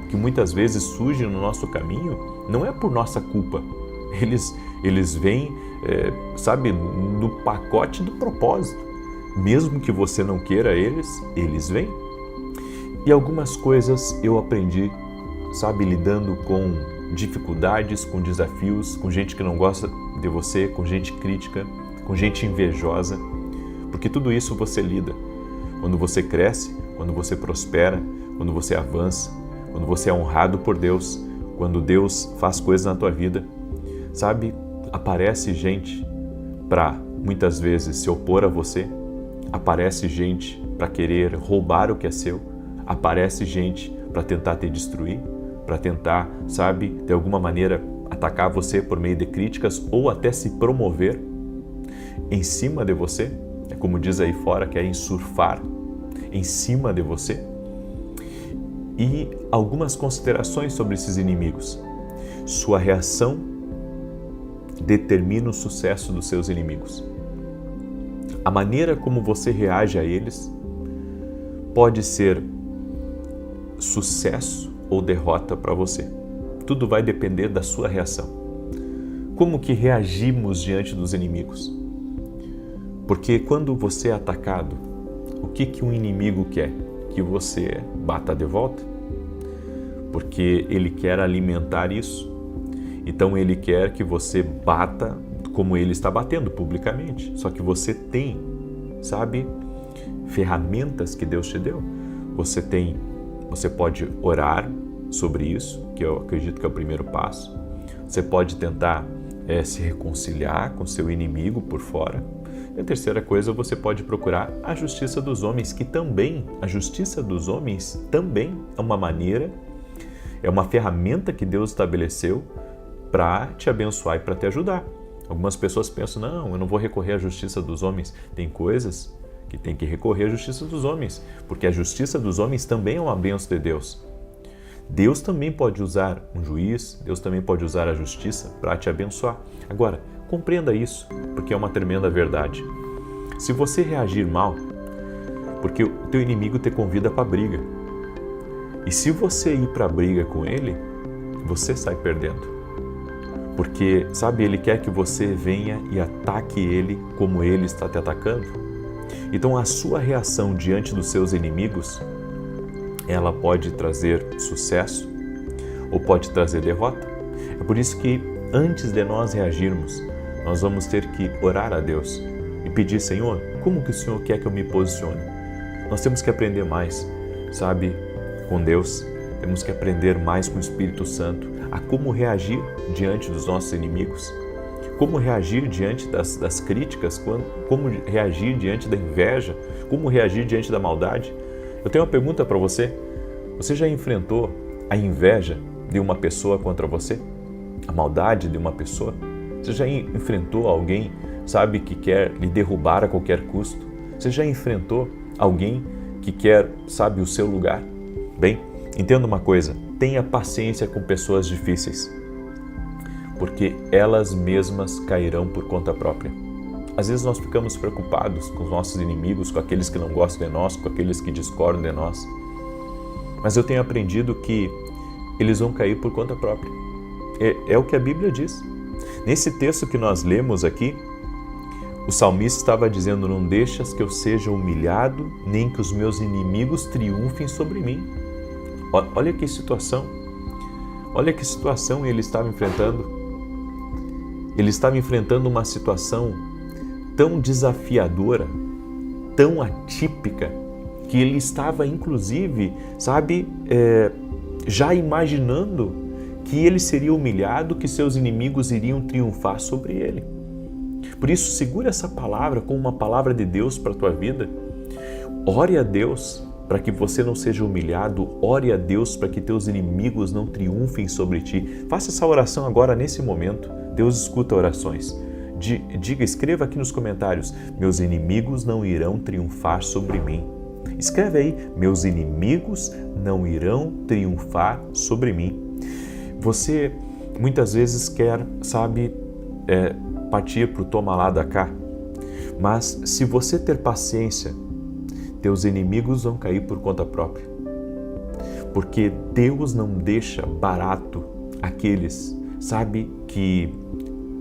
que muitas vezes surgem no nosso caminho, não é por nossa culpa. Eles vêm, sabe, no pacote do propósito. Mesmo que você não queira eles vêm. E algumas coisas eu aprendi, sabe, lidando com dificuldades, com desafios, com gente que não gosta de você, com gente crítica, com gente invejosa. Porque tudo isso você lida. Quando você cresce, quando você prospera, quando você avança, quando você é honrado por Deus, quando Deus faz coisas na tua vida, sabe, aparece gente para muitas vezes se opor a você, aparece gente para querer roubar o que é seu, aparece gente para tentar te destruir, para tentar, sabe, de alguma maneira atacar você por meio de críticas ou até se promover em cima de você, é como diz aí fora, querem surfar em cima de você. E algumas considerações sobre esses inimigos. Sua reação determina o sucesso dos seus inimigos. A maneira como você reage a eles pode ser sucesso ou derrota para você. Tudo vai depender da sua reação. Como que reagimos diante dos inimigos? Porque quando você é atacado, o que um inimigo quer? Que você bata de volta, porque ele quer alimentar isso. Então Ele quer que você bata como Ele está batendo publicamente. Só que você tem, sabe, ferramentas que Deus te deu. Você pode orar sobre isso, que eu acredito que é o primeiro passo. Você pode tentar se reconciliar com seu inimigo por fora. E a terceira coisa, você pode procurar a justiça dos homens, que também, a justiça dos homens também é uma maneira, é uma ferramenta que Deus estabeleceu para te abençoar e para te ajudar. Algumas pessoas pensam, não, eu não vou recorrer à justiça dos homens. Tem coisas que tem que recorrer à justiça dos homens, porque a justiça dos homens também é uma bênção de Deus. Deus também pode usar um juiz, Deus também pode usar a justiça para te abençoar. Agora, compreenda isso, porque é uma tremenda verdade. Se você reagir mal, porque o teu inimigo te convida para a briga, e se você ir para a briga com ele, você sai perdendo. Porque, sabe, ele quer que você venha e ataque ele como ele está te atacando. Então, a sua reação diante dos seus inimigos, ela pode trazer sucesso ou pode trazer derrota. É por isso que, antes de nós reagirmos, nós vamos ter que orar a Deus e pedir, Senhor, como que o Senhor quer que eu me posicione? Nós temos que aprender mais, sabe, com Deus. Temos que aprender mais com o Espírito Santo a como reagir diante dos nossos inimigos, como reagir diante das críticas, como reagir diante da inveja, como reagir diante da maldade. Eu tenho uma pergunta para você. Você já enfrentou a inveja de uma pessoa contra você? A maldade de uma pessoa? Você já enfrentou alguém, sabe, que quer lhe derrubar a qualquer custo? Você já enfrentou alguém que quer, sabe, o seu lugar? Bem, entenda uma coisa, tenha paciência com pessoas difíceis, porque elas mesmas cairão por conta própria. Às vezes nós ficamos preocupados com os nossos inimigos, com aqueles que não gostam de nós, com aqueles que discordam de nós. Mas eu tenho aprendido que eles vão cair por conta própria. É o que a Bíblia diz. Nesse texto que nós lemos aqui, o salmista estava dizendo, não deixas que eu seja humilhado, nem que os meus inimigos triunfem sobre mim. Olha que situação ele estava enfrentando. Ele estava enfrentando uma situação tão desafiadora, tão atípica, que ele estava, inclusive, sabe, já imaginando que ele seria humilhado, que seus inimigos iriam triunfar sobre ele. Por isso, segura essa palavra como uma palavra de Deus para a tua vida. Ore a Deus para que você não seja humilhado. Ore a Deus para que teus inimigos não triunfem sobre ti. Faça essa oração agora, nesse momento. Deus escuta orações. Diga, escreva aqui nos comentários, meus inimigos não irão triunfar sobre mim. Escreve aí, meus inimigos não irão triunfar sobre mim. Você muitas vezes quer, sabe, partir para o toma lá da cá, mas se você ter paciência, teus inimigos vão cair por conta própria. Porque Deus não deixa barato aqueles, sabe, que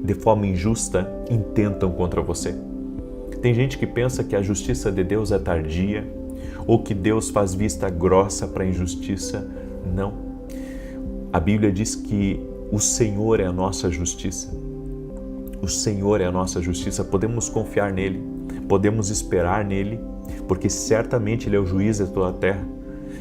de forma injusta intentam contra você. Tem gente que pensa que a justiça de Deus é tardia ou que Deus faz vista grossa para a injustiça. Não. A Bíblia diz que o Senhor é a nossa justiça. O Senhor é a nossa justiça. Podemos confiar nele, podemos esperar nele, porque certamente ele é o juiz de toda a terra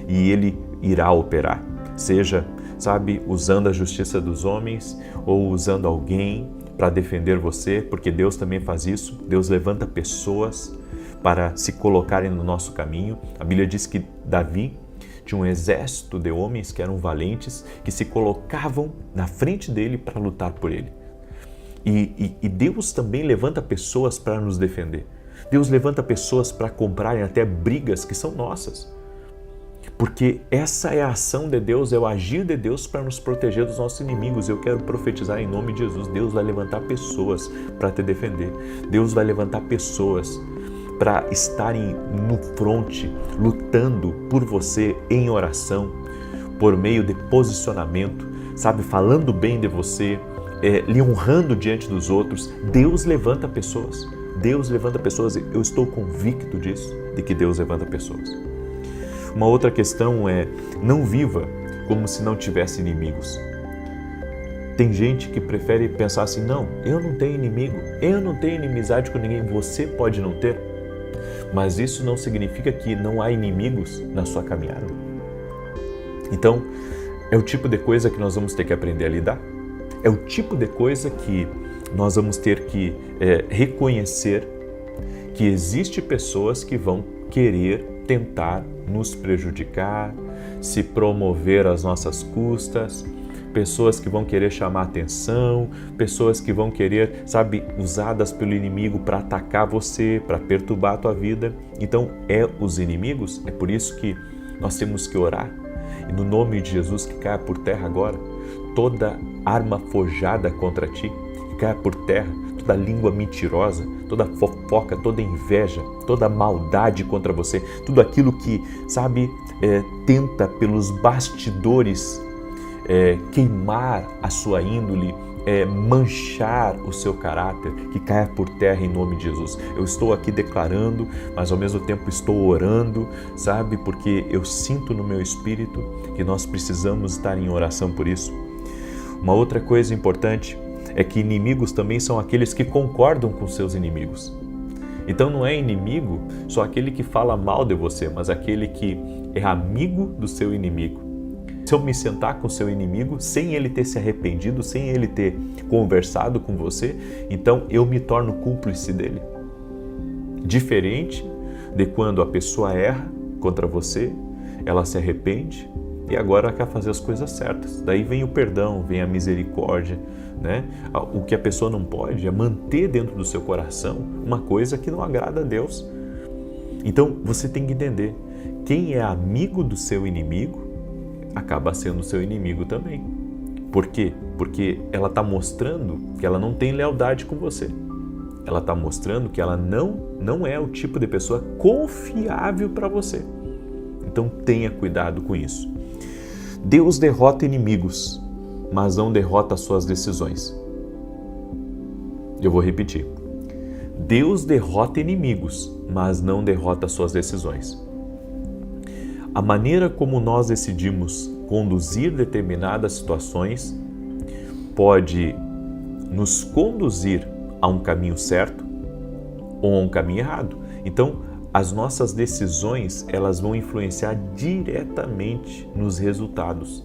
e ele irá operar. Seja, sabe, usando a justiça dos homens ou usando alguém para defender você, porque Deus também faz isso. Deus levanta pessoas para se colocarem no nosso caminho. A Bíblia diz que Davi tinha um exército de homens que eram valentes, que se colocavam na frente dele para lutar por ele. E Deus também levanta pessoas para nos defender. Deus levanta pessoas para comprarem até brigas que são nossas. Porque essa é a ação de Deus, é o agir de Deus para nos proteger dos nossos inimigos. Eu quero profetizar em nome de Jesus. Deus vai levantar pessoas para te defender. Deus vai levantar pessoas para estarem no fronte, lutando por você em oração, por meio de posicionamento, sabe, falando bem de você, lhe honrando diante dos outros. Deus levanta pessoas. Deus levanta pessoas. Eu estou convicto disso, de que Deus levanta pessoas. Uma outra questão é, não viva como se não tivesse inimigos. Tem gente que prefere pensar assim, não, eu não tenho inimigo, eu não tenho inimizade com ninguém, você pode não ter, mas isso não significa que não há inimigos na sua caminhada. Então, é o tipo de coisa que nós vamos ter que aprender a lidar, é o tipo de coisa que nós vamos ter que reconhecer que existe pessoas que vão querer tentar nos prejudicar, se promover às nossas custas, pessoas que vão querer chamar atenção, pessoas que vão querer, usadas pelo inimigo para atacar você, para perturbar a tua vida. Então, os inimigos, é por isso que nós temos que orar. E no nome de Jesus, que caia por terra agora toda arma forjada contra ti, que caia por terra toda língua mentirosa, toda fofoca, toda inveja, toda maldade contra você, tudo aquilo que, tenta pelos bastidores queimar a sua índole, manchar o seu caráter, que caia por terra em nome de Jesus. Eu estou aqui declarando, mas ao mesmo tempo estou orando, porque eu sinto no meu espírito que nós precisamos estar em oração por isso. Uma outra coisa importante é que inimigos também são aqueles que concordam com seus inimigos. Então não é inimigo só aquele que fala mal de você, mas aquele que é amigo do seu inimigo. Se eu me sentar com o seu inimigo, sem ele ter se arrependido, sem ele ter conversado com você, então eu me torno cúmplice dele. Diferente de quando a pessoa erra contra você, ela se arrepende e agora ela quer fazer as coisas certas. Daí vem o perdão, vem a misericórdia, né? O que a pessoa não pode é manter dentro do seu coração uma coisa que não agrada a Deus. Então você tem que entender, quem é amigo do seu inimigo acaba sendo seu inimigo também. Por quê? Porque ela está mostrando que ela não tem lealdade com você. Ela está mostrando que ela não é o tipo de pessoa confiável para você. Então tenha cuidado com isso. Deus derrota inimigos, mas não derrota suas decisões. Eu vou repetir. Deus derrota inimigos, mas não derrota suas decisões. A maneira como nós decidimos conduzir determinadas situações pode nos conduzir a um caminho certo ou a um caminho errado. Então, as nossas decisões, elas vão influenciar diretamente nos resultados.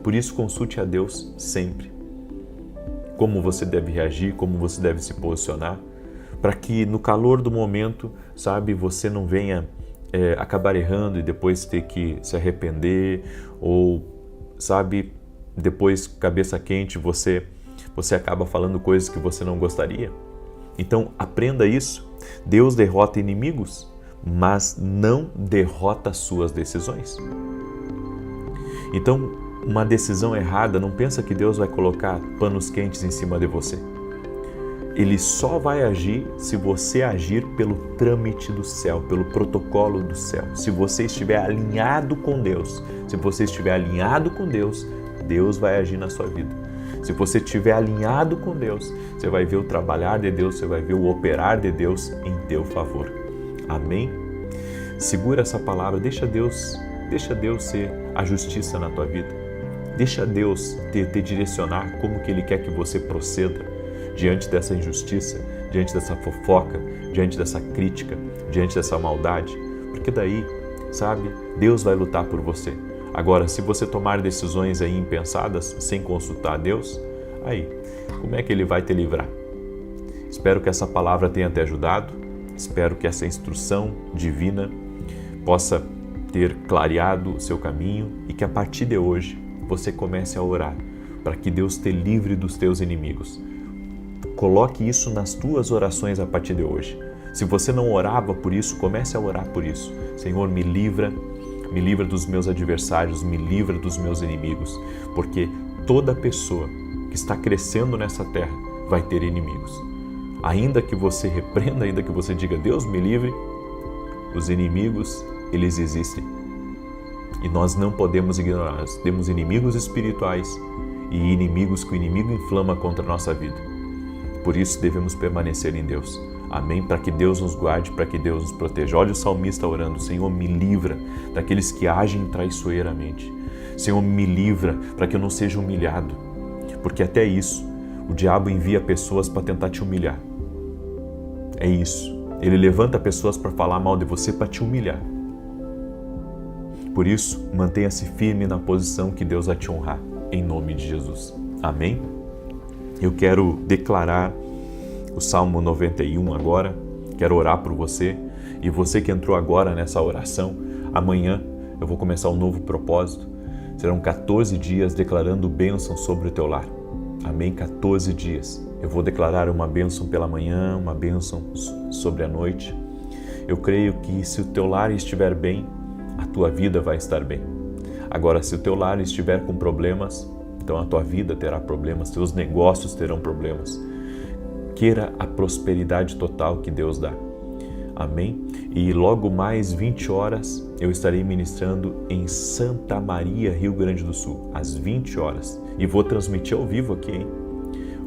Por isso, consulte a Deus sempre. Como você deve reagir, como você deve se posicionar, para que no calor do momento, você não venha acabar errando e depois ter que se arrepender, ou, depois, cabeça quente, você acaba falando coisas que você não gostaria. Então, aprenda isso. Deus derrota inimigos, mas não derrota suas decisões. Então, uma decisão errada, não pensa que Deus vai colocar panos quentes em cima de você. Ele só vai agir se você agir pelo trâmite do céu, pelo protocolo do céu. Se você estiver alinhado com Deus, Deus vai agir na sua vida. Se você estiver alinhado com Deus, você vai ver o trabalhar de Deus, você vai ver o operar de Deus em teu favor. Amém? Segura essa palavra, deixa Deus ser a justiça na tua vida. Deixa Deus te direcionar como que Ele quer que você proceda diante dessa injustiça, diante dessa fofoca, diante dessa crítica, diante dessa maldade. Porque daí, Deus vai lutar por você. Agora, se você tomar decisões aí impensadas, sem consultar a Deus, aí, como é que Ele vai te livrar? Espero que essa palavra tenha te ajudado, espero que essa instrução divina possa ter clareado o seu caminho e que a partir de hoje você comece a orar para que Deus te livre dos teus inimigos. Coloque isso nas tuas orações a partir de hoje. Se você não orava por isso, comece a orar por isso. Senhor, me livra dos meus adversários, me livra dos meus inimigos, porque toda pessoa que está crescendo nessa terra vai ter inimigos. Ainda que você repreenda, ainda que você diga, Deus me livre, os inimigos, eles existem. E nós não podemos ignorar. Nós temos inimigos espirituais e inimigos que o inimigo inflama contra a nossa vida. Por isso devemos permanecer em Deus. Amém? Para que Deus nos guarde, para que Deus nos proteja. Olha o salmista orando, Senhor, me livra daqueles que agem traiçoeiramente. Senhor, me livra para que eu não seja humilhado. Porque até isso, o diabo envia pessoas para tentar te humilhar. É isso. Ele levanta pessoas para falar mal de você, para te humilhar. Por isso, mantenha-se firme na posição que Deus vai te honrar, em nome de Jesus. Amém? Eu quero declarar o Salmo 91 agora, quero orar por você, e você que entrou agora nessa oração, amanhã eu vou começar um novo propósito. Serão 14 dias declarando bênção sobre o teu lar. Amém? 14 dias. Eu vou declarar uma bênção pela manhã, uma bênção sobre a noite. Eu creio que se o teu lar estiver bem, a tua vida vai estar bem. Agora, se o teu lar estiver com problemas, então a tua vida terá problemas, teus negócios terão problemas. Queira a prosperidade total que Deus dá. Amém? E logo mais 20 horas eu estarei ministrando em Santa Maria, Rio Grande do Sul, às 20 horas. E vou transmitir ao vivo aqui, hein?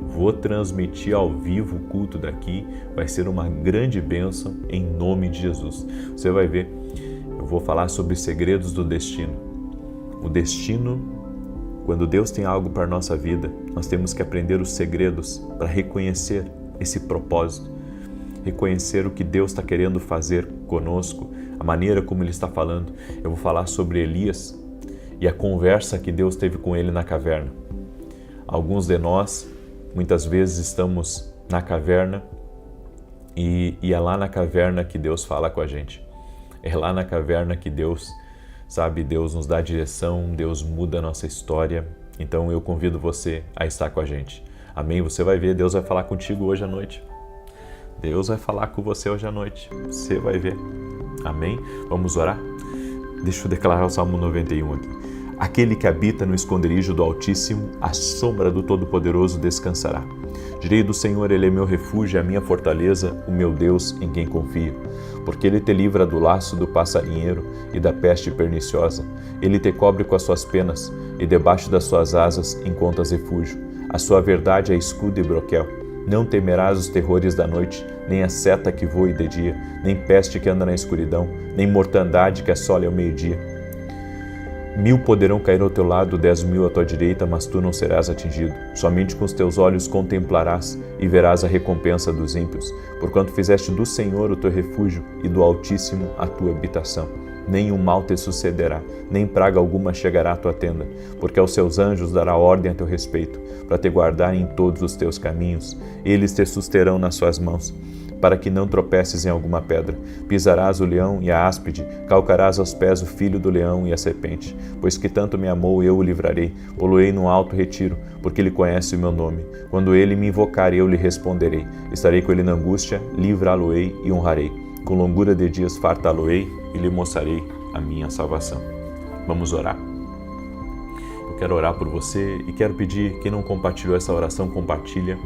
Vou transmitir ao vivo o culto daqui. Vai ser uma grande bênção em nome de Jesus. Você vai ver, eu vou falar sobre segredos do destino. O destino, quando Deus tem algo para a nossa vida, nós temos que aprender os segredos para reconhecer esse propósito. Reconhecer o que Deus está querendo fazer conosco, a maneira como Ele está falando. Eu vou falar sobre Elias e a conversa que Deus teve com ele na caverna. Alguns de nós, muitas vezes, estamos na caverna e é lá na caverna que Deus fala com a gente. É lá na caverna que Deus, Deus nos dá direção, Deus muda a nossa história. Então eu convido você a estar com a gente. Amém? Você vai ver, Deus vai falar contigo hoje à noite. Deus vai falar com você hoje à noite. Você vai ver. Amém? Vamos orar? Deixa eu declarar o Salmo 91 aqui. Aquele que habita no esconderijo do Altíssimo, à sombra do Todo-Poderoso descansará. Direi do Senhor, Ele é meu refúgio, a minha fortaleza, o meu Deus em quem confio. Porque Ele te livra do laço do passarinheiro e da peste perniciosa. Ele te cobre com as suas penas e debaixo das suas asas encontras refúgio. A sua verdade é escudo e broquel. Não temerás os terrores da noite, nem a seta que voe de dia, nem peste que anda na escuridão, nem mortandade que assole ao meio-dia. 1000 poderão cair ao teu lado, 10.000 à tua direita, mas tu não serás atingido. Somente com os teus olhos contemplarás e verás a recompensa dos ímpios, porquanto fizeste do Senhor o teu refúgio e do Altíssimo a tua habitação. Nenhum mal te sucederá, nem praga alguma chegará à tua tenda, porque aos seus anjos dará ordem a teu respeito, para te guardar em todos os teus caminhos. Eles te susterão nas suas mãos, para que não tropeces em alguma pedra. Pisarás o leão e a áspide, calcarás aos pés o filho do leão e a serpente. Pois que tanto me amou, eu o livrarei, pô-lo-ei num alto retiro, porque ele conhece o meu nome. Quando ele me invocar, eu lhe responderei. Estarei com ele na angústia, livrá-lo-ei e honrarei. Com longura de dias fartá-lo-ei e lhe mostrarei a minha salvação. Vamos orar? Eu quero orar por você e quero pedir, quem não compartilhou essa oração, compartilha.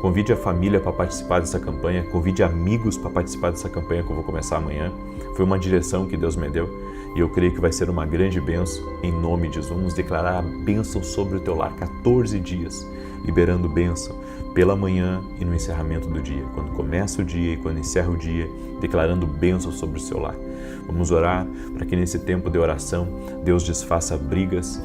Convide a família para participar dessa campanha, convide amigos para participar dessa campanha que eu vou começar amanhã. Foi uma direção que Deus me deu e eu creio que vai ser uma grande bênção em nome de Jesus. Vamos declarar a bênção sobre o teu lar, 14 dias, liberando bênção pela manhã e no encerramento do dia. Quando começa o dia e quando encerra o dia, declarando bênção sobre o seu lar. Vamos orar para que nesse tempo de oração Deus desfaça brigas,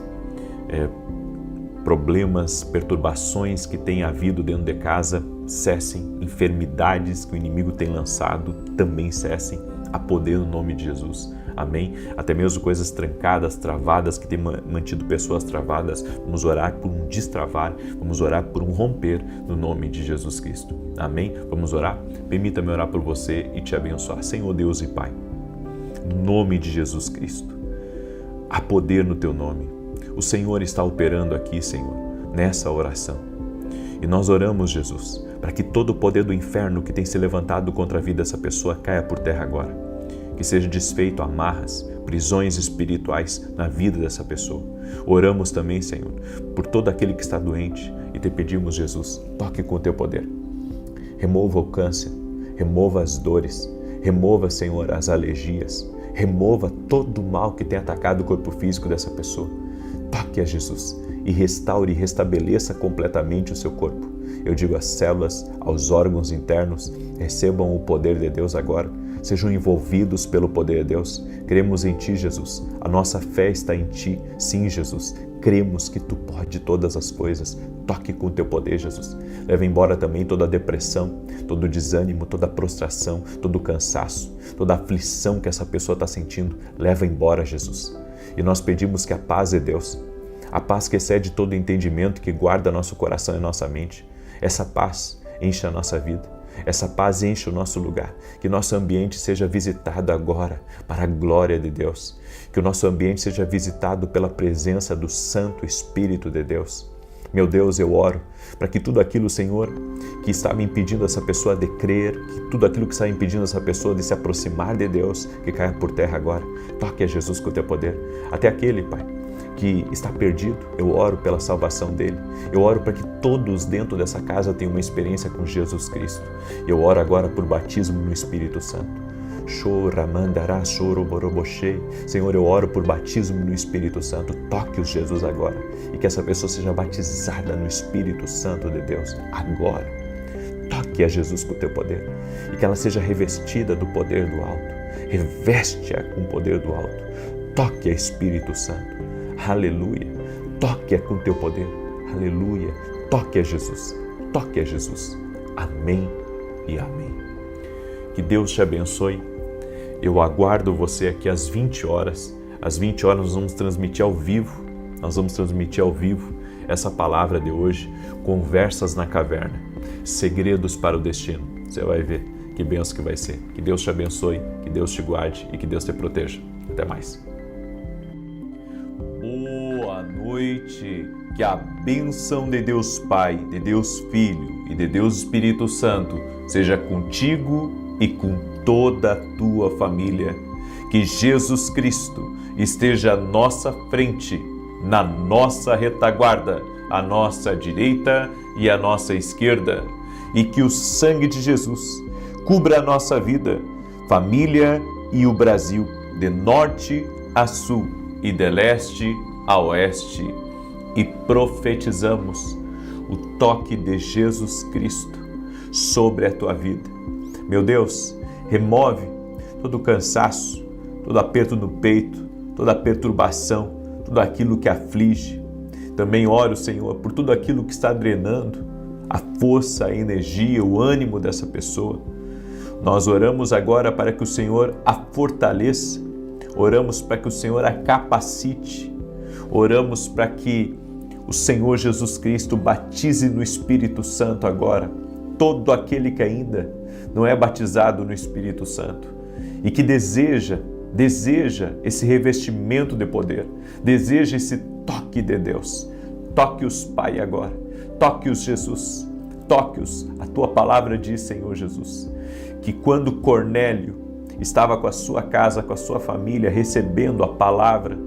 problemas, perturbações que tem havido dentro de casa cessem, enfermidades que o inimigo tem lançado também cessem, a poder no nome de Jesus. Amém? Até mesmo coisas trancadas, travadas, que tem mantido pessoas travadas, vamos orar por um destravar, vamos orar por um romper no nome de Jesus Cristo. Amém? Vamos orar? Permita-me orar por você e te abençoar. Senhor Deus e Pai, no nome de Jesus Cristo, há poder no Teu nome. O Senhor está operando aqui, Senhor, nessa oração. E nós oramos, Jesus, para que todo o poder do inferno que tem se levantado contra a vida dessa pessoa caia por terra agora. Que seja desfeito amarras, prisões espirituais na vida dessa pessoa. Oramos também, Senhor, por todo aquele que está doente e te pedimos, Jesus, toque com o Teu poder. Remova o câncer, remova as dores, remova, Senhor, as alergias, remova todo o mal que tem atacado o corpo físico dessa pessoa. Toque a Jesus e restaure e restabeleça completamente o seu corpo. Eu digo às células, aos órgãos internos, recebam o poder de Deus agora. sejam envolvidos pelo poder de Deus. Cremos em Ti, Jesus. A nossa fé está em Ti. Sim, Jesus. Cremos que Tu pode todas as coisas. Toque com o Teu poder, Jesus. Leva embora também toda a depressão, todo o desânimo, toda a prostração, todo o cansaço, toda a aflição que essa pessoa está sentindo. Leva embora, Jesus. E nós pedimos que a paz de Deus, a paz que excede todo entendimento, que guarda nosso coração e nossa mente, essa paz enche a nossa vida. Essa paz enche o nosso lugar, que nosso ambiente seja visitado agora para a glória de Deus, que o nosso ambiente seja visitado pela presença do Santo Espírito de Deus. Meu Deus, eu oro para que tudo aquilo, Senhor, que estava impedindo essa pessoa de crer, que tudo aquilo que está impedindo essa pessoa de se aproximar de Deus, que caia por terra agora. Toque a Jesus com o Teu poder. Até aquele, Pai, que está perdido, eu oro pela salvação dele. Eu oro para que todos dentro dessa casa tenham uma experiência com Jesus Cristo. Eu oro agora por batismo no Espírito Santo. Senhor, eu oro por batismo no Espírito Santo. Toque-os, Jesus, agora. E que essa pessoa seja batizada no Espírito Santo de Deus agora. Toque a Jesus com o Teu poder. E que ela seja revestida do poder do alto. Reveste-a com o poder do alto. Toque a Espírito Santo. Aleluia. Toque-a com Teu poder. Aleluia. Toque a Jesus. Toque a Jesus. Amém e amém. Que Deus te abençoe. Eu aguardo você aqui às 20 horas. Às 20 horas nós vamos transmitir ao vivo. Nós vamos transmitir ao vivo essa palavra de hoje. Conversas na caverna. Segredos para o destino. Você vai ver que bênção que vai ser. Que Deus te abençoe, que Deus te guarde e que Deus te proteja. Até mais. Boa noite. Que a bênção de Deus Pai, de Deus Filho e de Deus Espírito Santo seja contigo e com toda a tua família. Que Jesus Cristo esteja à nossa frente, na nossa retaguarda, à nossa direita e à nossa esquerda. E que o sangue de Jesus cubra a nossa vida, família e o Brasil, de norte a sul e de leste a oeste. E profetizamos o toque de Jesus Cristo sobre a tua vida. Meu Deus, remove todo o cansaço, todo aperto no peito, toda a perturbação, tudo aquilo que aflige. Também oro, Senhor, por tudo aquilo que está drenando a força, a energia, o ânimo dessa pessoa. Nós oramos agora para que o Senhor a fortaleça, oramos para que o Senhor a capacite, oramos para que o Senhor Jesus Cristo batize no Espírito Santo agora todo aquele que ainda não é batizado no Espírito Santo e que deseja esse revestimento de poder, deseja esse toque de Deus. Toque-os, Pai, agora. Toque-os, Jesus. Toque-os. A Tua palavra diz, Senhor Jesus, que quando Cornélio estava com a sua casa, com a sua família, recebendo a palavra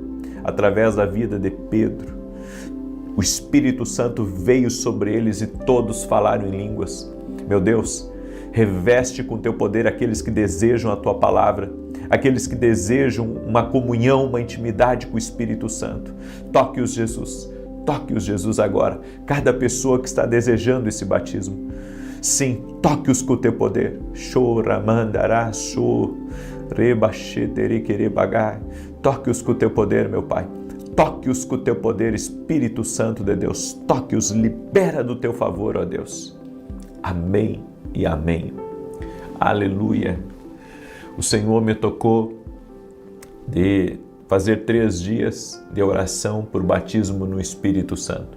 através da vida de Pedro, o Espírito Santo veio sobre eles e todos falaram em línguas. Meu Deus, reveste com Teu poder aqueles que desejam a Tua palavra, aqueles que desejam uma comunhão, uma intimidade com o Espírito Santo. Toque-os, Jesus. Toque-os, Jesus, agora. Cada pessoa que está desejando esse batismo. Sim, toque-os com o Teu poder. Toque-os com o Teu poder, meu Pai. Toque-os com o Teu poder, Espírito Santo de Deus. Toque-os, libera do Teu favor, ó Deus. Amém e amém. Aleluia. O Senhor me tocou de fazer 3 dias de oração por batismo no Espírito Santo.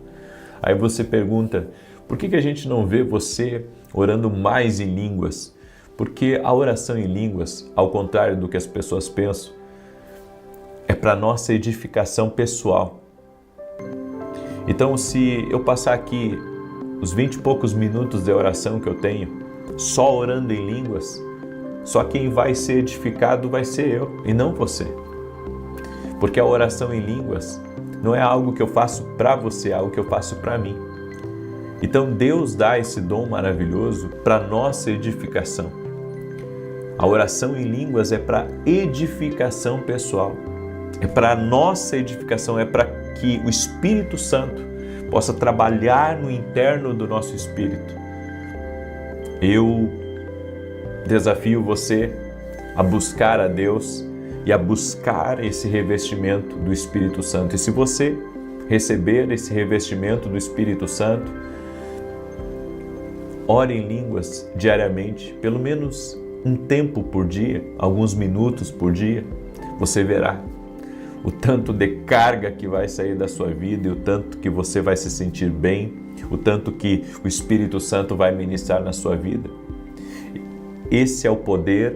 Aí você pergunta, por que a gente não vê você orando mais em línguas? Porque a oração em línguas, ao contrário do que as pessoas pensam, é para nossa edificação pessoal. Então, se eu passar aqui os 20 e poucos minutos de oração que eu tenho, só orando em línguas, só quem vai ser edificado vai ser eu e não você. Porque a oração em línguas não é algo que eu faço para você, é algo que eu faço para mim. Então Deus dá esse dom maravilhoso para nossa edificação. A oração em línguas é para edificação pessoal. É para a nossa edificação, é para que o Espírito Santo possa trabalhar no interno do nosso espírito. Eu desafio você a buscar a Deus e a buscar esse revestimento do Espírito Santo. E se você receber esse revestimento do Espírito Santo, ore em línguas diariamente, pelo menos um tempo por dia, alguns minutos por dia, você verá o tanto de carga que vai sair da sua vida e o tanto que você vai se sentir bem, o tanto que o Espírito Santo vai ministrar na sua vida. Esse é o poder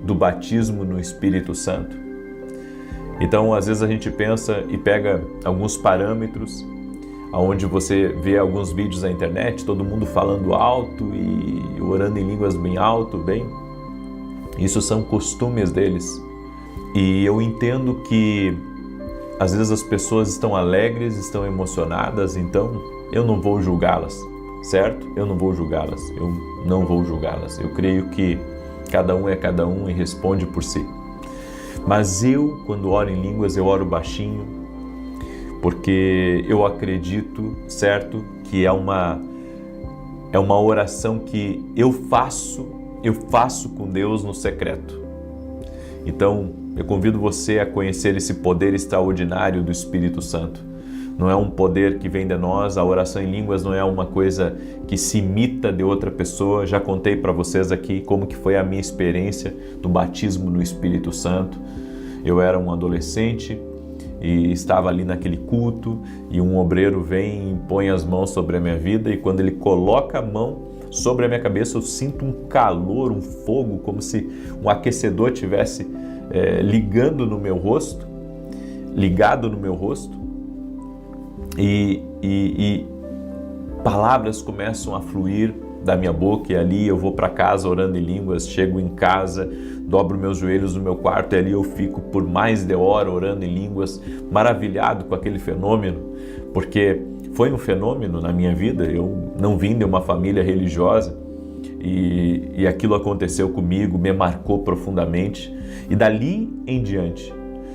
do batismo no Espírito Santo. Então, às vezes a gente pensa e pega alguns parâmetros, onde você vê alguns vídeos na internet, todo mundo falando alto e orando em línguas bem alto, bem. Isso são costumes deles. E eu entendo que às vezes as pessoas estão alegres, estão emocionadas, então eu não vou julgá-las, certo? Eu não vou julgá-las, Eu creio que cada um é cada um e responde por si. Mas eu, quando oro em línguas, eu oro baixinho, porque eu acredito, certo, que é uma oração que eu faço com Deus no secreto. Então, eu convido você a conhecer esse poder extraordinário do Espírito Santo. Não é um poder que vem de nós, a oração em línguas não é uma coisa que se imita de outra pessoa. Já contei para vocês aqui como que foi a minha experiência do batismo no Espírito Santo. Eu era um adolescente e estava ali naquele culto e um obreiro vem e põe as mãos sobre a minha vida e quando ele coloca a mão sobre a minha cabeça eu sinto um calor, um fogo, como se um aquecedor tivesse ligado no meu rosto e palavras começam a fluir da minha boca e ali eu vou para casa orando em línguas, chego em casa, dobro meus joelhos no meu quarto e ali eu fico por mais de hora orando em línguas, maravilhado com aquele fenômeno, porque foi um fenômeno na minha vida. Eu não vim de uma família religiosa e aquilo aconteceu comigo, me marcou profundamente e dali em diante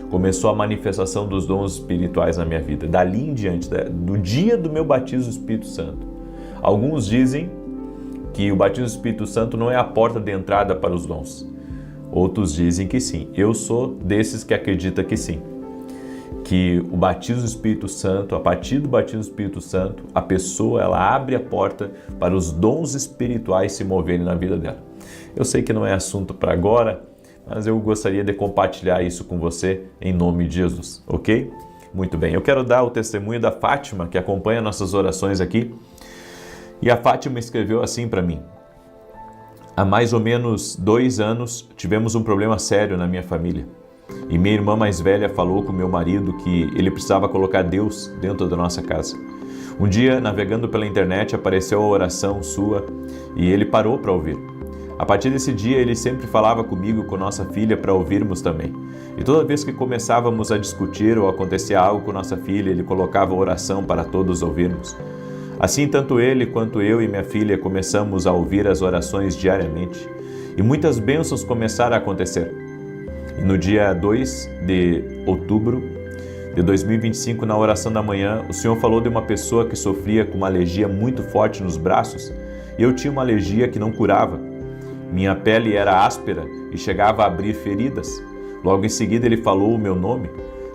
começou a manifestação dos dons espirituais na minha vida. Dali em diante, do dia do meu batismo do Espírito Santo. Alguns dizem que o batismo do Espírito Santo não é a porta de entrada para os dons. Outros dizem que sim. Eu sou desses que acredita que sim. Que o batismo do Espírito Santo, a partir do batismo do Espírito Santo, a pessoa ela abre a porta para os dons espirituais se moverem na vida dela. Eu sei que não é assunto para agora, mas eu gostaria de compartilhar isso com você em nome de Jesus, ok? Muito bem, eu quero dar o testemunho da Fátima, que acompanha nossas orações aqui. E a Fátima escreveu assim para mim: há mais ou menos 2 anos tivemos um problema sério na minha família. E minha irmã mais velha falou com meu marido que ele precisava colocar Deus dentro da nossa casa. Um dia, navegando pela internet, apareceu a oração sua e ele parou para ouvir. A partir desse dia, ele sempre falava comigo e com nossa filha para ouvirmos também. E toda vez que começávamos a discutir ou acontecia algo com nossa filha, ele colocava oração para todos ouvirmos. Assim, tanto ele quanto eu e minha filha começamos a ouvir as orações diariamente. E muitas bênçãos começaram a acontecer. E no dia 2 de outubro de 2025, na oração da manhã, o Senhor falou de uma pessoa que sofria com uma alergia muito forte nos braços. E eu tinha uma alergia que não curava. Minha pele era áspera e chegava a abrir feridas. Logo em seguida ele falou o meu nome.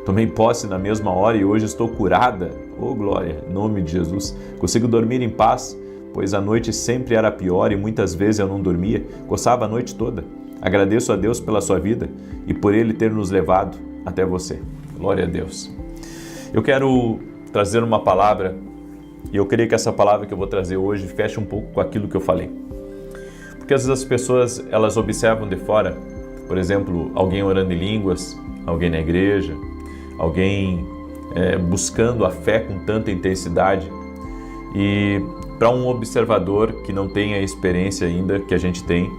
Tomei posse na mesma hora e hoje estou curada. Oh glória, em nome de Jesus. Consigo dormir em paz, pois a noite sempre era pior e muitas vezes eu não dormia. Coçava a noite toda. Agradeço a Deus pela sua vida e por Ele ter nos levado até você. Glória a Deus. Eu quero trazer uma palavra e eu creio que essa palavra que eu vou trazer hoje fecha um pouco com aquilo que eu falei. Porque às vezes as pessoas, elas observam de fora, por exemplo, alguém orando em línguas, alguém na igreja, alguém buscando a fé com tanta intensidade. E para um observador que não tem a experiência ainda que a gente tem,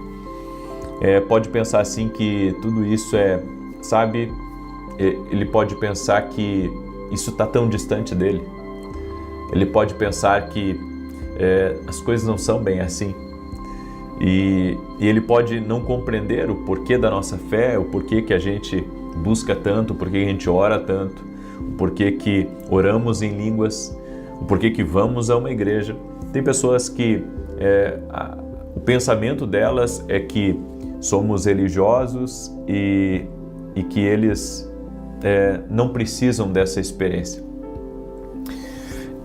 pode pensar assim que tudo isso ele pode pensar que isso está tão distante dele. Ele pode pensar que as coisas não são bem assim. E ele pode não compreender o porquê da nossa fé, o porquê que a gente busca tanto, o porquê que a gente ora tanto, o porquê que oramos em línguas, o porquê que vamos a uma igreja. Tem pessoas que o pensamento delas é que somos religiosos e que eles não precisam dessa experiência.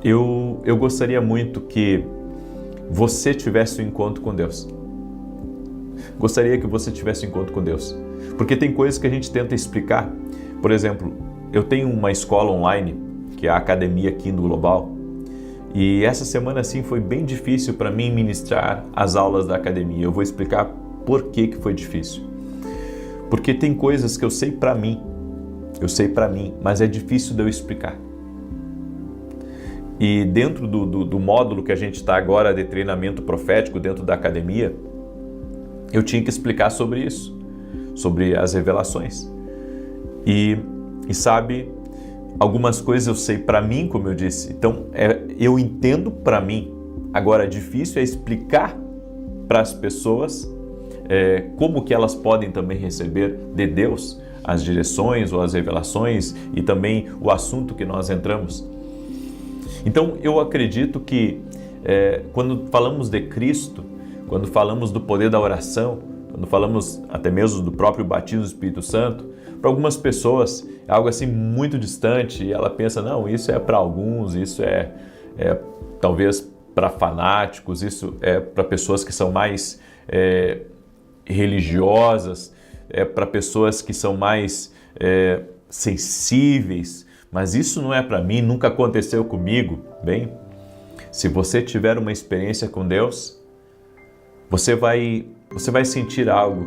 Eu gostaria muito que você tivesse um encontro com Deus. Gostaria que você tivesse um encontro com Deus. Porque tem coisas que a gente tenta explicar. Por exemplo, eu tenho uma escola online, que é a Academia Kindle Global, e essa semana sim foi bem difícil para mim ministrar as aulas da academia. Eu vou explicar por que foi difícil. Porque tem coisas que eu sei para mim, mas é difícil de eu explicar. E dentro do módulo que a gente está agora de treinamento profético dentro da academia, eu tinha que explicar sobre isso, sobre as revelações. E sabe, algumas coisas eu sei para mim, como eu disse, então eu entendo para mim. Agora, difícil é explicar para as pessoas como que elas podem também receber de Deus as direções ou as revelações e também o assunto que nós entramos. Então, eu acredito que quando falamos de Cristo, quando falamos do poder da oração, quando falamos até mesmo do próprio batismo do Espírito Santo, para algumas pessoas é algo assim muito distante e ela pensa, não, isso é para alguns, isso é talvez para fanáticos, isso é para pessoas que são mais religiosas, para pessoas que são mais sensíveis, mas isso não é para mim, nunca aconteceu comigo. Bem, se você tiver uma experiência com Deus, você vai sentir algo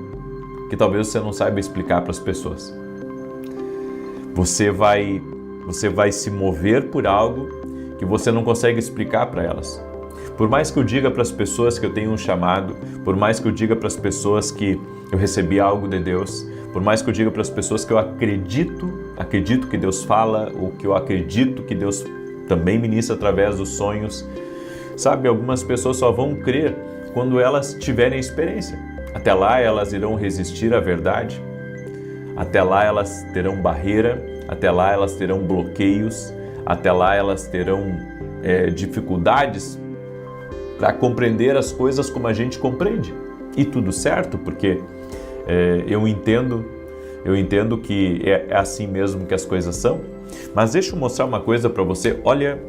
que talvez você não saiba explicar para as pessoas. Você vai se mover por algo que você não consegue explicar para elas. Por mais que eu diga para as pessoas que eu tenho um chamado, por mais que eu diga para as pessoas que eu recebi algo de Deus, por mais que eu diga para as pessoas que eu acredito que Deus fala, ou que eu acredito que Deus também ministra através dos sonhos, sabe, algumas pessoas só vão crer quando elas tiverem experiência. Até lá elas irão resistir à verdade, até lá elas terão barreira, até lá elas terão bloqueios, até lá elas terão dificuldades para compreender as coisas como a gente compreende. E tudo certo, porque eu entendo que é assim mesmo que as coisas são. Mas deixa eu mostrar uma coisa para você. Olha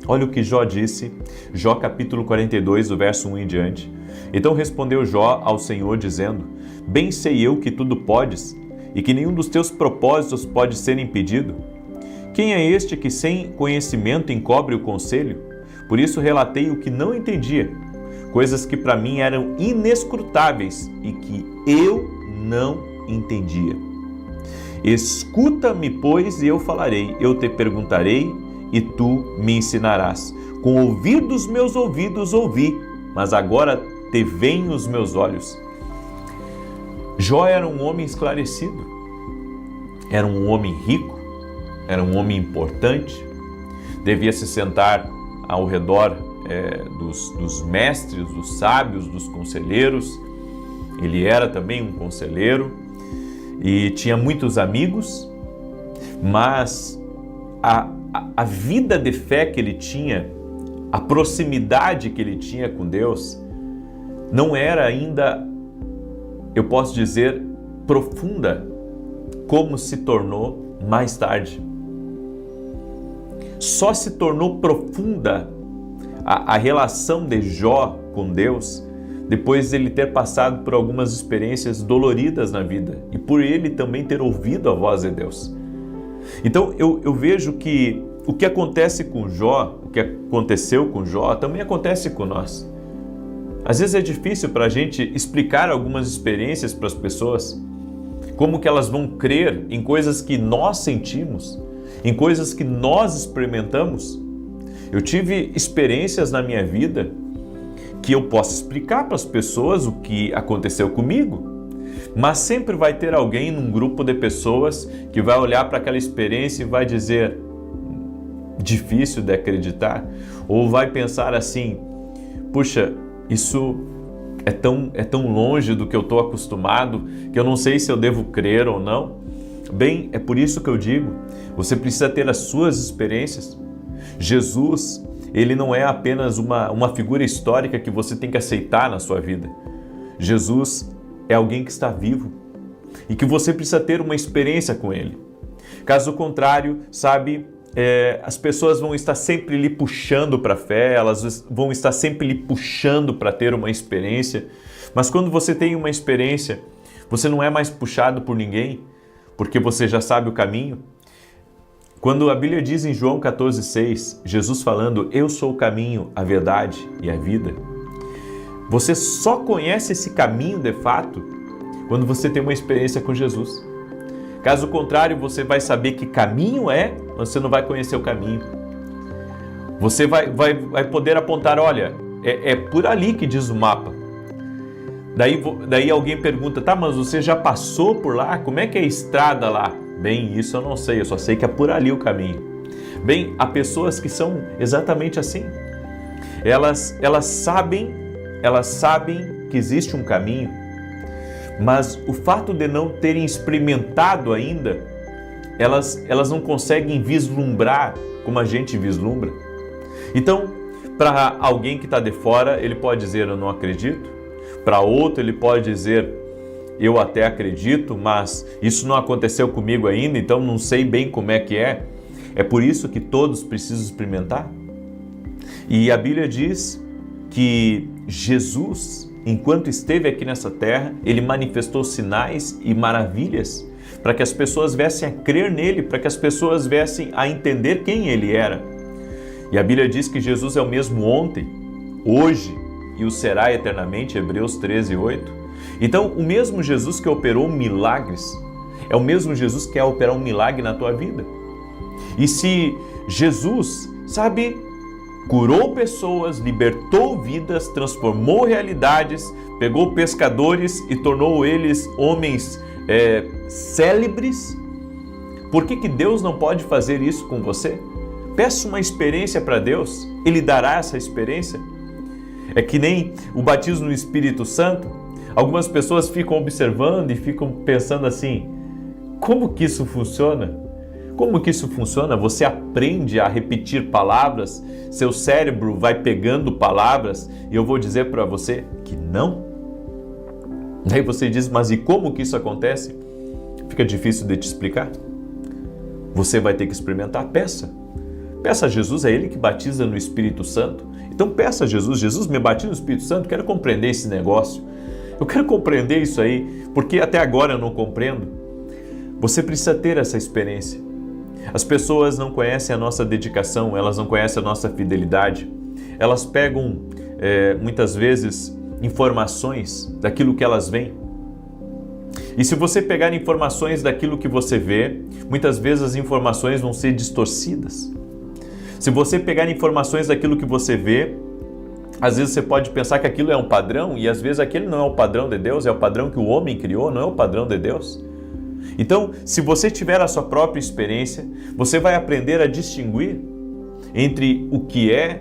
o que Jó disse, Jó capítulo 42, do verso 1 em diante. Então respondeu Jó ao Senhor, dizendo: Bem sei eu que tudo podes, e que nenhum dos teus propósitos pode ser impedido. Quem é este que sem conhecimento encobre o conselho? Por isso relatei o que não entendia, coisas que para mim eram inescrutáveis e que eu não entendia. Escuta-me, pois, e eu falarei, eu te perguntarei e tu me ensinarás. Com o ouvir dos meus ouvidos ouvi, mas agora te veem os meus olhos. Jó era um homem esclarecido, era um homem rico, era um homem importante, devia se sentar ao redor dos mestres, dos sábios, dos conselheiros. Ele era também um conselheiro e tinha muitos amigos, mas a vida de fé que ele tinha, a proximidade que ele tinha com Deus, não era ainda, eu posso dizer, profunda, como se tornou mais tarde. Só se tornou profunda a relação de Jó com Deus depois de ele ter passado por algumas experiências doloridas na vida e por ele também ter ouvido a voz de Deus. Então eu vejo que o que acontece com Jó, o que aconteceu com Jó, também acontece com nós. Às vezes é difícil para a gente explicar algumas experiências para as pessoas, como que elas vão crer em coisas que nós sentimos, em coisas que nós experimentamos. Eu tive experiências na minha vida que eu posso explicar para as pessoas o que aconteceu comigo, mas sempre vai ter alguém num grupo de pessoas que vai olhar para aquela experiência e vai dizer, difícil de acreditar, ou vai pensar assim, puxa, isso é tão longe do que eu estou acostumado que eu não sei se eu devo crer ou não. Bem, é por isso que eu digo, você precisa ter as suas experiências. Jesus, ele não é apenas uma figura histórica que você tem que aceitar na sua vida. Jesus, é alguém que está vivo e que você precisa ter uma experiência com Ele. Caso contrário, sabe, as pessoas vão estar sempre lhe puxando para a fé, elas vão estar sempre lhe puxando para ter uma experiência, mas quando você tem uma experiência, você não é mais puxado por ninguém, porque você já sabe o caminho. Quando a Bíblia diz em João 14,6, Jesus falando, eu sou o caminho, a verdade e a vida, você só conhece esse caminho de fato quando você tem uma experiência com Jesus. Caso contrário, você vai saber que caminho é, mas você não vai conhecer o caminho. Você vai poder apontar, olha, é por ali que diz o mapa. Daí alguém pergunta, tá, mas você já passou por lá? Como é que é a estrada lá? Bem, isso eu não sei, eu só sei que é por ali o caminho. Bem, há pessoas que são exatamente assim. Elas sabem que existe um caminho, mas o fato de não terem experimentado ainda, elas não conseguem vislumbrar como a gente vislumbra. Então, para alguém que está de fora, ele pode dizer, eu não acredito. Para outro, ele pode dizer, eu até acredito, mas isso não aconteceu comigo ainda, então não sei bem como é que é. É por isso que todos precisam experimentar. E a Bíblia diz que Jesus, enquanto esteve aqui nessa terra, ele manifestou sinais e maravilhas para que as pessoas viessem a crer nele, para que as pessoas viessem a entender quem ele era. E a Bíblia diz que Jesus é o mesmo ontem, hoje e o será eternamente, Hebreus 13:8. Então, o mesmo Jesus que operou milagres é o mesmo Jesus que quer operar um milagre na tua vida. E se Jesus, sabe, curou pessoas, libertou vidas, transformou realidades, pegou pescadores e tornou eles homens célebres, por que Deus não pode fazer isso com você? Peça uma experiência para Deus, Ele dará essa experiência. É que nem o batismo no Espírito Santo. Algumas pessoas ficam observando e ficam pensando assim, como que isso funciona? Como que isso funciona? Você aprende a repetir palavras, seu cérebro vai pegando palavras e eu vou dizer para você que não. Daí você diz, mas e como que isso acontece? Fica difícil de te explicar. Você vai ter que experimentar, peça. Peça a Jesus, é Ele que batiza no Espírito Santo. Então peça a Jesus, Jesus me batiza no Espírito Santo, quero compreender esse negócio. Eu quero compreender isso aí, porque até agora eu não compreendo. Você precisa ter essa experiência. As pessoas não conhecem a nossa dedicação, elas não conhecem a nossa fidelidade. Elas pegam, muitas vezes, informações daquilo que elas veem. E se você pegar informações daquilo que você vê, muitas vezes as informações vão ser distorcidas. Se você pegar informações daquilo que você vê, às vezes você pode pensar que aquilo é um padrão e às vezes aquele não é o padrão de Deus, é o padrão que o homem criou, não é o padrão de Deus. Então, se você tiver a sua própria experiência, você vai aprender a distinguir entre o que é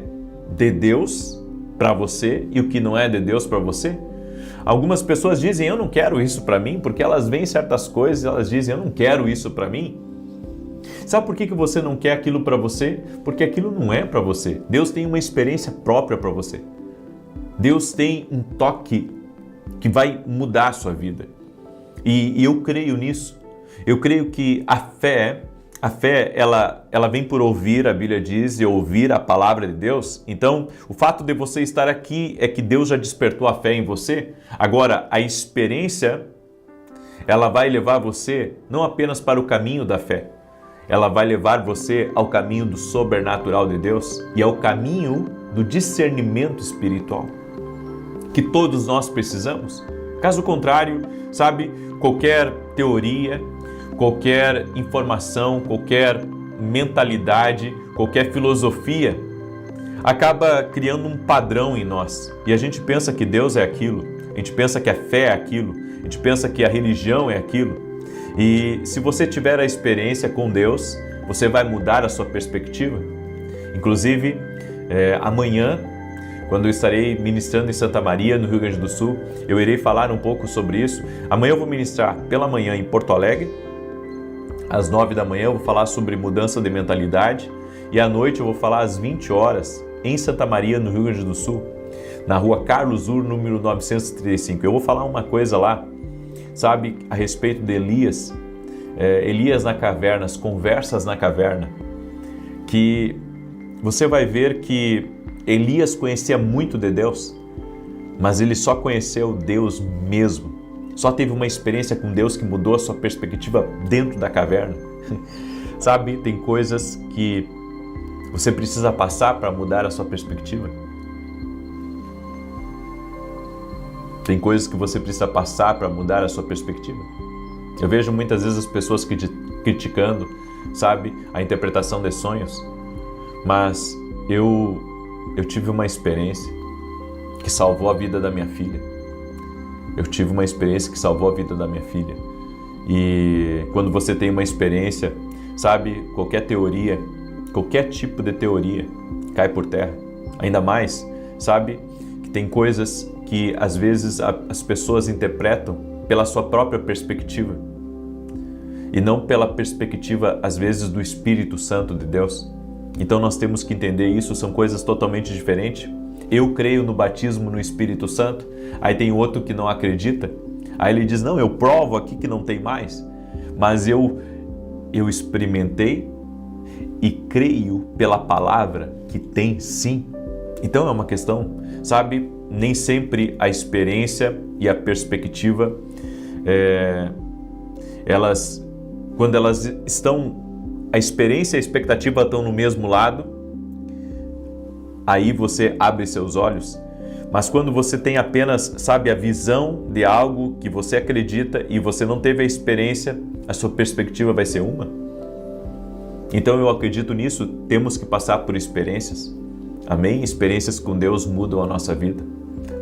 de Deus para você e o que não é de Deus para você. Algumas pessoas dizem, eu não quero isso para mim, porque elas veem certas coisas e elas dizem, eu não quero isso para mim. Sabe por que você não quer aquilo para você? Porque aquilo não é para você. Deus tem uma experiência própria para você. Deus tem um toque que vai mudar a sua vida. E eu creio nisso. Eu creio que a fé ela vem por ouvir, a Bíblia diz, e ouvir a palavra de Deus. Então, o fato de você estar aqui é que Deus já despertou a fé em você. Agora, a experiência, ela vai levar você não apenas para o caminho da fé, ela vai levar você ao caminho do sobrenatural de Deus e ao caminho do discernimento espiritual, que todos nós precisamos. Caso contrário, sabe, qualquer teoria, qualquer informação, qualquer mentalidade, qualquer filosofia acaba criando um padrão em nós. E a gente pensa que Deus é aquilo, a gente pensa que a fé é aquilo, a gente pensa que a religião é aquilo. E se você tiver a experiência com Deus, você vai mudar a sua perspectiva. Inclusive, amanhã, quando eu estarei ministrando em Santa Maria, no Rio Grande do Sul, eu irei falar um pouco sobre isso. Amanhã eu vou ministrar pela manhã em Porto Alegre, às 9 da manhã eu vou falar sobre mudança de mentalidade e à noite eu vou falar às 20 horas em Santa Maria, no Rio Grande do Sul. na rua Carlos Ur, número 935. Eu vou falar uma coisa lá, sabe, a respeito de Elias, Elias na caverna, as conversas na caverna, que você vai ver que Elias conhecia muito de Deus, mas ele só conheceu Deus mesmo. Só teve uma experiência com Deus que mudou a sua perspectiva dentro da caverna. Sabe, tem coisas que você precisa passar para mudar a sua perspectiva. Tem coisas que você precisa passar para mudar a sua perspectiva. Eu vejo muitas vezes as pessoas criticando, sabe, a interpretação de sonhos, mas eu tive uma experiência que salvou a vida da minha filha. Eu tive uma experiência que salvou a vida da minha filha. E quando você tem uma experiência, sabe, qualquer teoria, qualquer tipo de teoria cai por terra. Ainda mais, sabe, que tem coisas que às vezes as pessoas interpretam pela sua própria perspectiva e não pela perspectiva, às vezes, do Espírito Santo de Deus. Então nós temos que entender isso, são coisas totalmente diferentes. Eu creio no batismo no Espírito Santo, aí tem outro que não acredita, aí ele diz, não, eu provo aqui que não tem mais, mas eu experimentei e creio pela palavra que tem sim. Então é uma questão, sabe, nem sempre a experiência e a perspectiva, quando elas estão, a experiência e a expectativa estão no mesmo lado, aí você abre seus olhos. Mas quando você tem apenas, sabe, a visão de algo que você acredita e você não teve a experiência, a sua perspectiva vai ser uma. Então eu acredito nisso, temos que passar por experiências. Amém? Experiências com Deus mudam a nossa vida.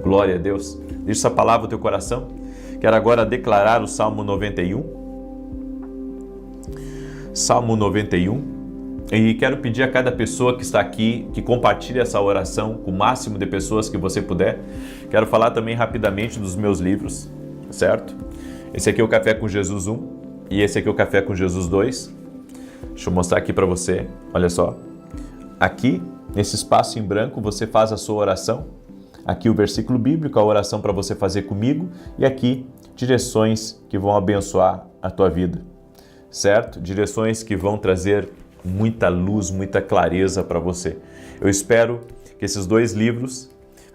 Glória a Deus. Deixa essa palavra no teu coração. Quero agora declarar o Salmo 91. Salmo 91. E quero pedir a cada pessoa que está aqui que compartilhe essa oração com o máximo de pessoas que você puder. Quero falar também rapidamente dos meus livros, certo? Esse aqui é o Café com Jesus 1 e esse aqui é o Café com Jesus 2. Deixa eu mostrar aqui para você, olha só. Aqui, nesse espaço em branco, você faz a sua oração. Aqui o versículo bíblico, a oração para você fazer comigo. E aqui, direções que vão abençoar a tua vida, certo? Direções que vão trazer muita luz, muita clareza para você. Eu espero que esses dois livros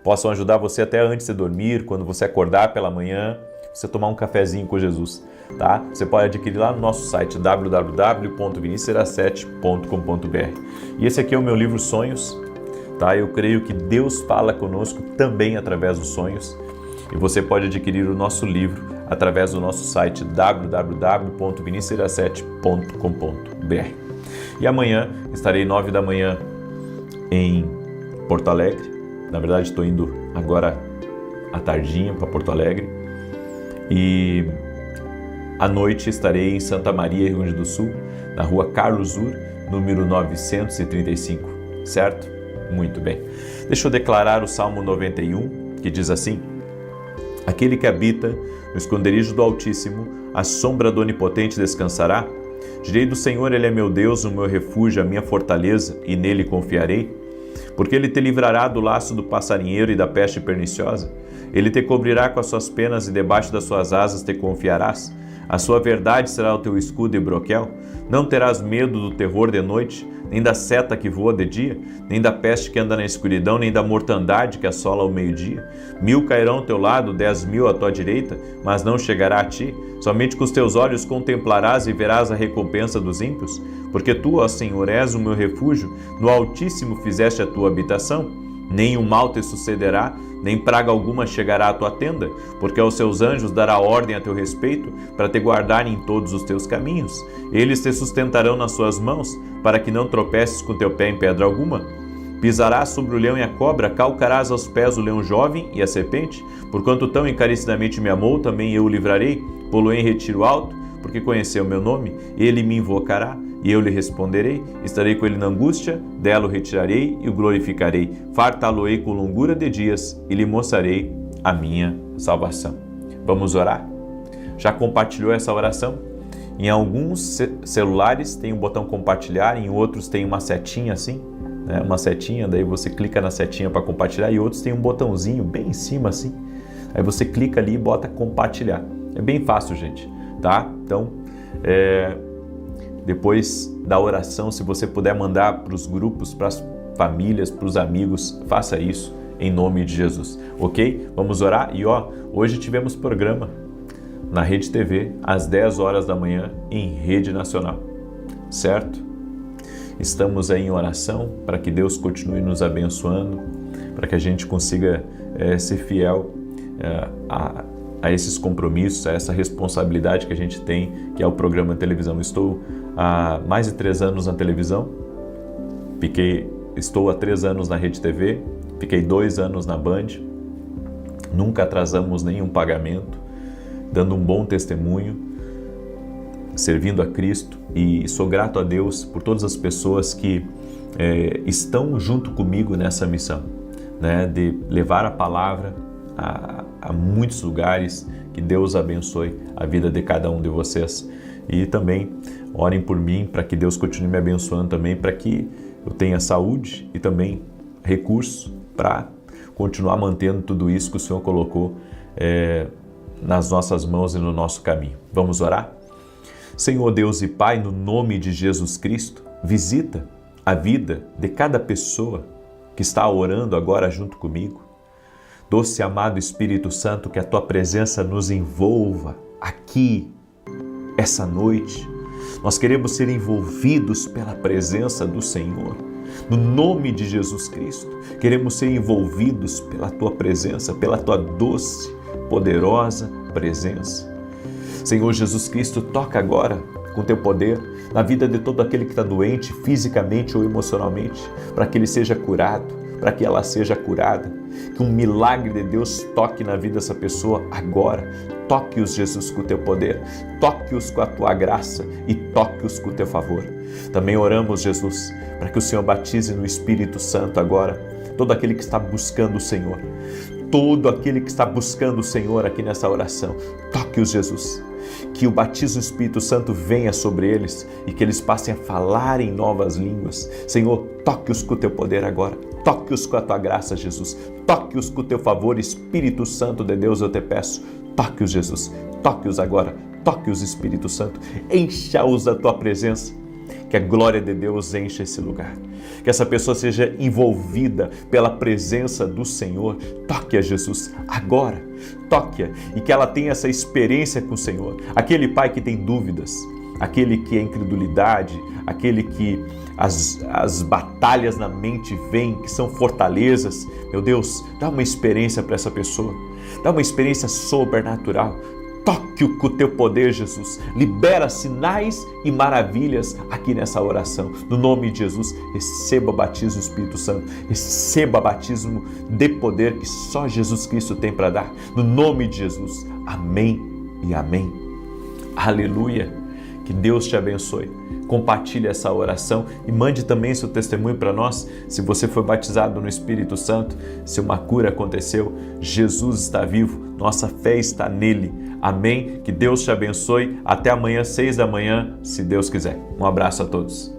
possam ajudar você até antes de dormir, quando você acordar pela manhã, você tomar um cafezinho com Jesus, tá? Você pode adquirir lá no nosso site www.vinicius7.com.br. E esse aqui é o meu livro Sonhos, tá? Eu creio que Deus fala conosco também através dos sonhos. E você pode adquirir o nosso livro através do nosso site www.vinicius7.com.br. E amanhã estarei 9 da manhã em Porto Alegre. Na verdade, estou indo agora à tardinha para Porto Alegre. E à noite estarei em Santa Maria, Rio Grande do Sul, na rua Carlos Ur, número 935. Certo? Muito bem. Deixa eu declarar o Salmo 91, que diz assim: Aquele que habita no esconderijo do Altíssimo, à sombra do Onipotente descansará. Direi do Senhor, Ele é meu Deus, o meu refúgio, a minha fortaleza, e nele confiarei. Porque Ele te livrará do laço do passarinheiro e da peste perniciosa. Ele te cobrirá com as suas penas e debaixo das suas asas te confiarás. A sua verdade será o teu escudo e broquel. Não terás medo do terror de noite, nem da seta que voa de dia, nem da peste que anda na escuridão, nem da mortandade que assola ao meio-dia. 1000 cairão ao teu lado, 10.000 à tua direita, mas não chegará a ti. Somente com os teus olhos contemplarás e verás a recompensa dos ímpios. Porque tu, ó Senhor, és o meu refúgio, no Altíssimo fizeste a tua habitação. Nem o mal te sucederá, nem praga alguma chegará à tua tenda, porque aos seus anjos dará ordem a teu respeito, para te guardarem em todos os teus caminhos. Eles te sustentarão nas suas mãos, para que não tropeces com teu pé em pedra alguma. Pisarás sobre o leão e a cobra, calcarás aos pés o leão jovem e a serpente. Porquanto tão encarecidamente me amou, também eu o livrarei, pô-lo em retiro alto, porque conheceu o meu nome. Ele me invocará, e eu lhe responderei. Estarei com ele na angústia, dela o retirarei e o glorificarei. Fartá-lo-ei com longura de dias e lhe mostrarei a minha salvação. Vamos orar? Já compartilhou essa oração? Em alguns celulares tem um botão compartilhar, em outros tem uma setinha assim, né? Uma setinha, daí você clica na setinha para compartilhar, e outros tem um botãozinho bem em cima assim. Aí você clica ali e bota compartilhar. É bem fácil, gente, tá? Então, depois da oração, se você puder mandar para os grupos, para as famílias, para os amigos, faça isso em nome de Jesus, ok? Vamos orar? E hoje tivemos programa na Rede TV às 10 horas da manhã em Rede Nacional, certo? Estamos aí em oração para que Deus continue nos abençoando, para que a gente consiga ser fiel a esses compromissos, a essa responsabilidade que a gente tem, que é o programa de televisão. Estou há mais de 3 anos na televisão, estou há 3 anos na Rede TV, fiquei 2 anos na Band, nunca atrasamos nenhum pagamento, dando um bom testemunho, servindo a Cristo, e sou grato a Deus por todas as pessoas que estão junto comigo nessa missão, né, de levar a palavra a muitos lugares. Que Deus abençoe a vida de cada um de vocês, e também orem por mim para que Deus continue me abençoando também, para que eu tenha saúde e também recursos para continuar mantendo tudo isso que o Senhor colocou nas nossas mãos e no nosso caminho. Vamos orar? Senhor Deus e Pai, no nome de Jesus Cristo, visita a vida de cada pessoa que está orando agora junto comigo. Doce amado Espírito Santo, que a Tua presença nos envolva aqui, essa noite. Nós queremos ser envolvidos pela presença do Senhor. No nome de Jesus Cristo, queremos ser envolvidos pela Tua presença, pela Tua doce, poderosa presença. Senhor Jesus Cristo, toca agora com Teu poder na vida de todo aquele que está doente, fisicamente ou emocionalmente, para que ele seja curado, para que ela seja curada. Que um milagre de Deus toque na vida dessa pessoa agora. Toque-os, Jesus, com o Teu poder. Toque-os com a Tua graça e toque-os com o Teu favor. Também oramos, Jesus, para que o Senhor batize no Espírito Santo agora todo aquele que está buscando o Senhor. Todo aquele que está buscando o Senhor aqui nessa oração. Toque-os, Jesus. Que o batismo do Espírito Santo venha sobre eles e que eles passem a falar em novas línguas. Senhor, toque-os com o Teu poder agora. Toque-os com a Tua graça, Jesus. Toque-os com o Teu favor, Espírito Santo de Deus, eu te peço. Toque-os, Jesus. Toque-os agora. Toque-os, Espírito Santo. Encha-os da Tua presença. Que a glória de Deus encha esse lugar. Que essa pessoa seja envolvida pela presença do Senhor. Toque-a, Jesus, agora. Toque-a e que ela tenha essa experiência com o Senhor. Aquele pai que tem dúvidas, aquele que é incredulidade, aquele que as batalhas na mente vêm, que são fortalezas. Meu Deus, dá uma experiência para essa pessoa. Dá uma experiência sobrenatural. Toque-o com o Teu poder, Jesus. Libera sinais e maravilhas aqui nessa oração. No nome de Jesus, receba o batismo do Espírito Santo. Receba batismo de poder que só Jesus Cristo tem para dar. No nome de Jesus. Amém e amém. Aleluia. Que Deus te abençoe. Compartilhe essa oração e mande também seu testemunho para nós. Se você foi batizado no Espírito Santo, se uma cura aconteceu, Jesus está vivo, nossa fé está nele. Amém? Que Deus te abençoe. Até amanhã, 6 da manhã, se Deus quiser. Um abraço a todos.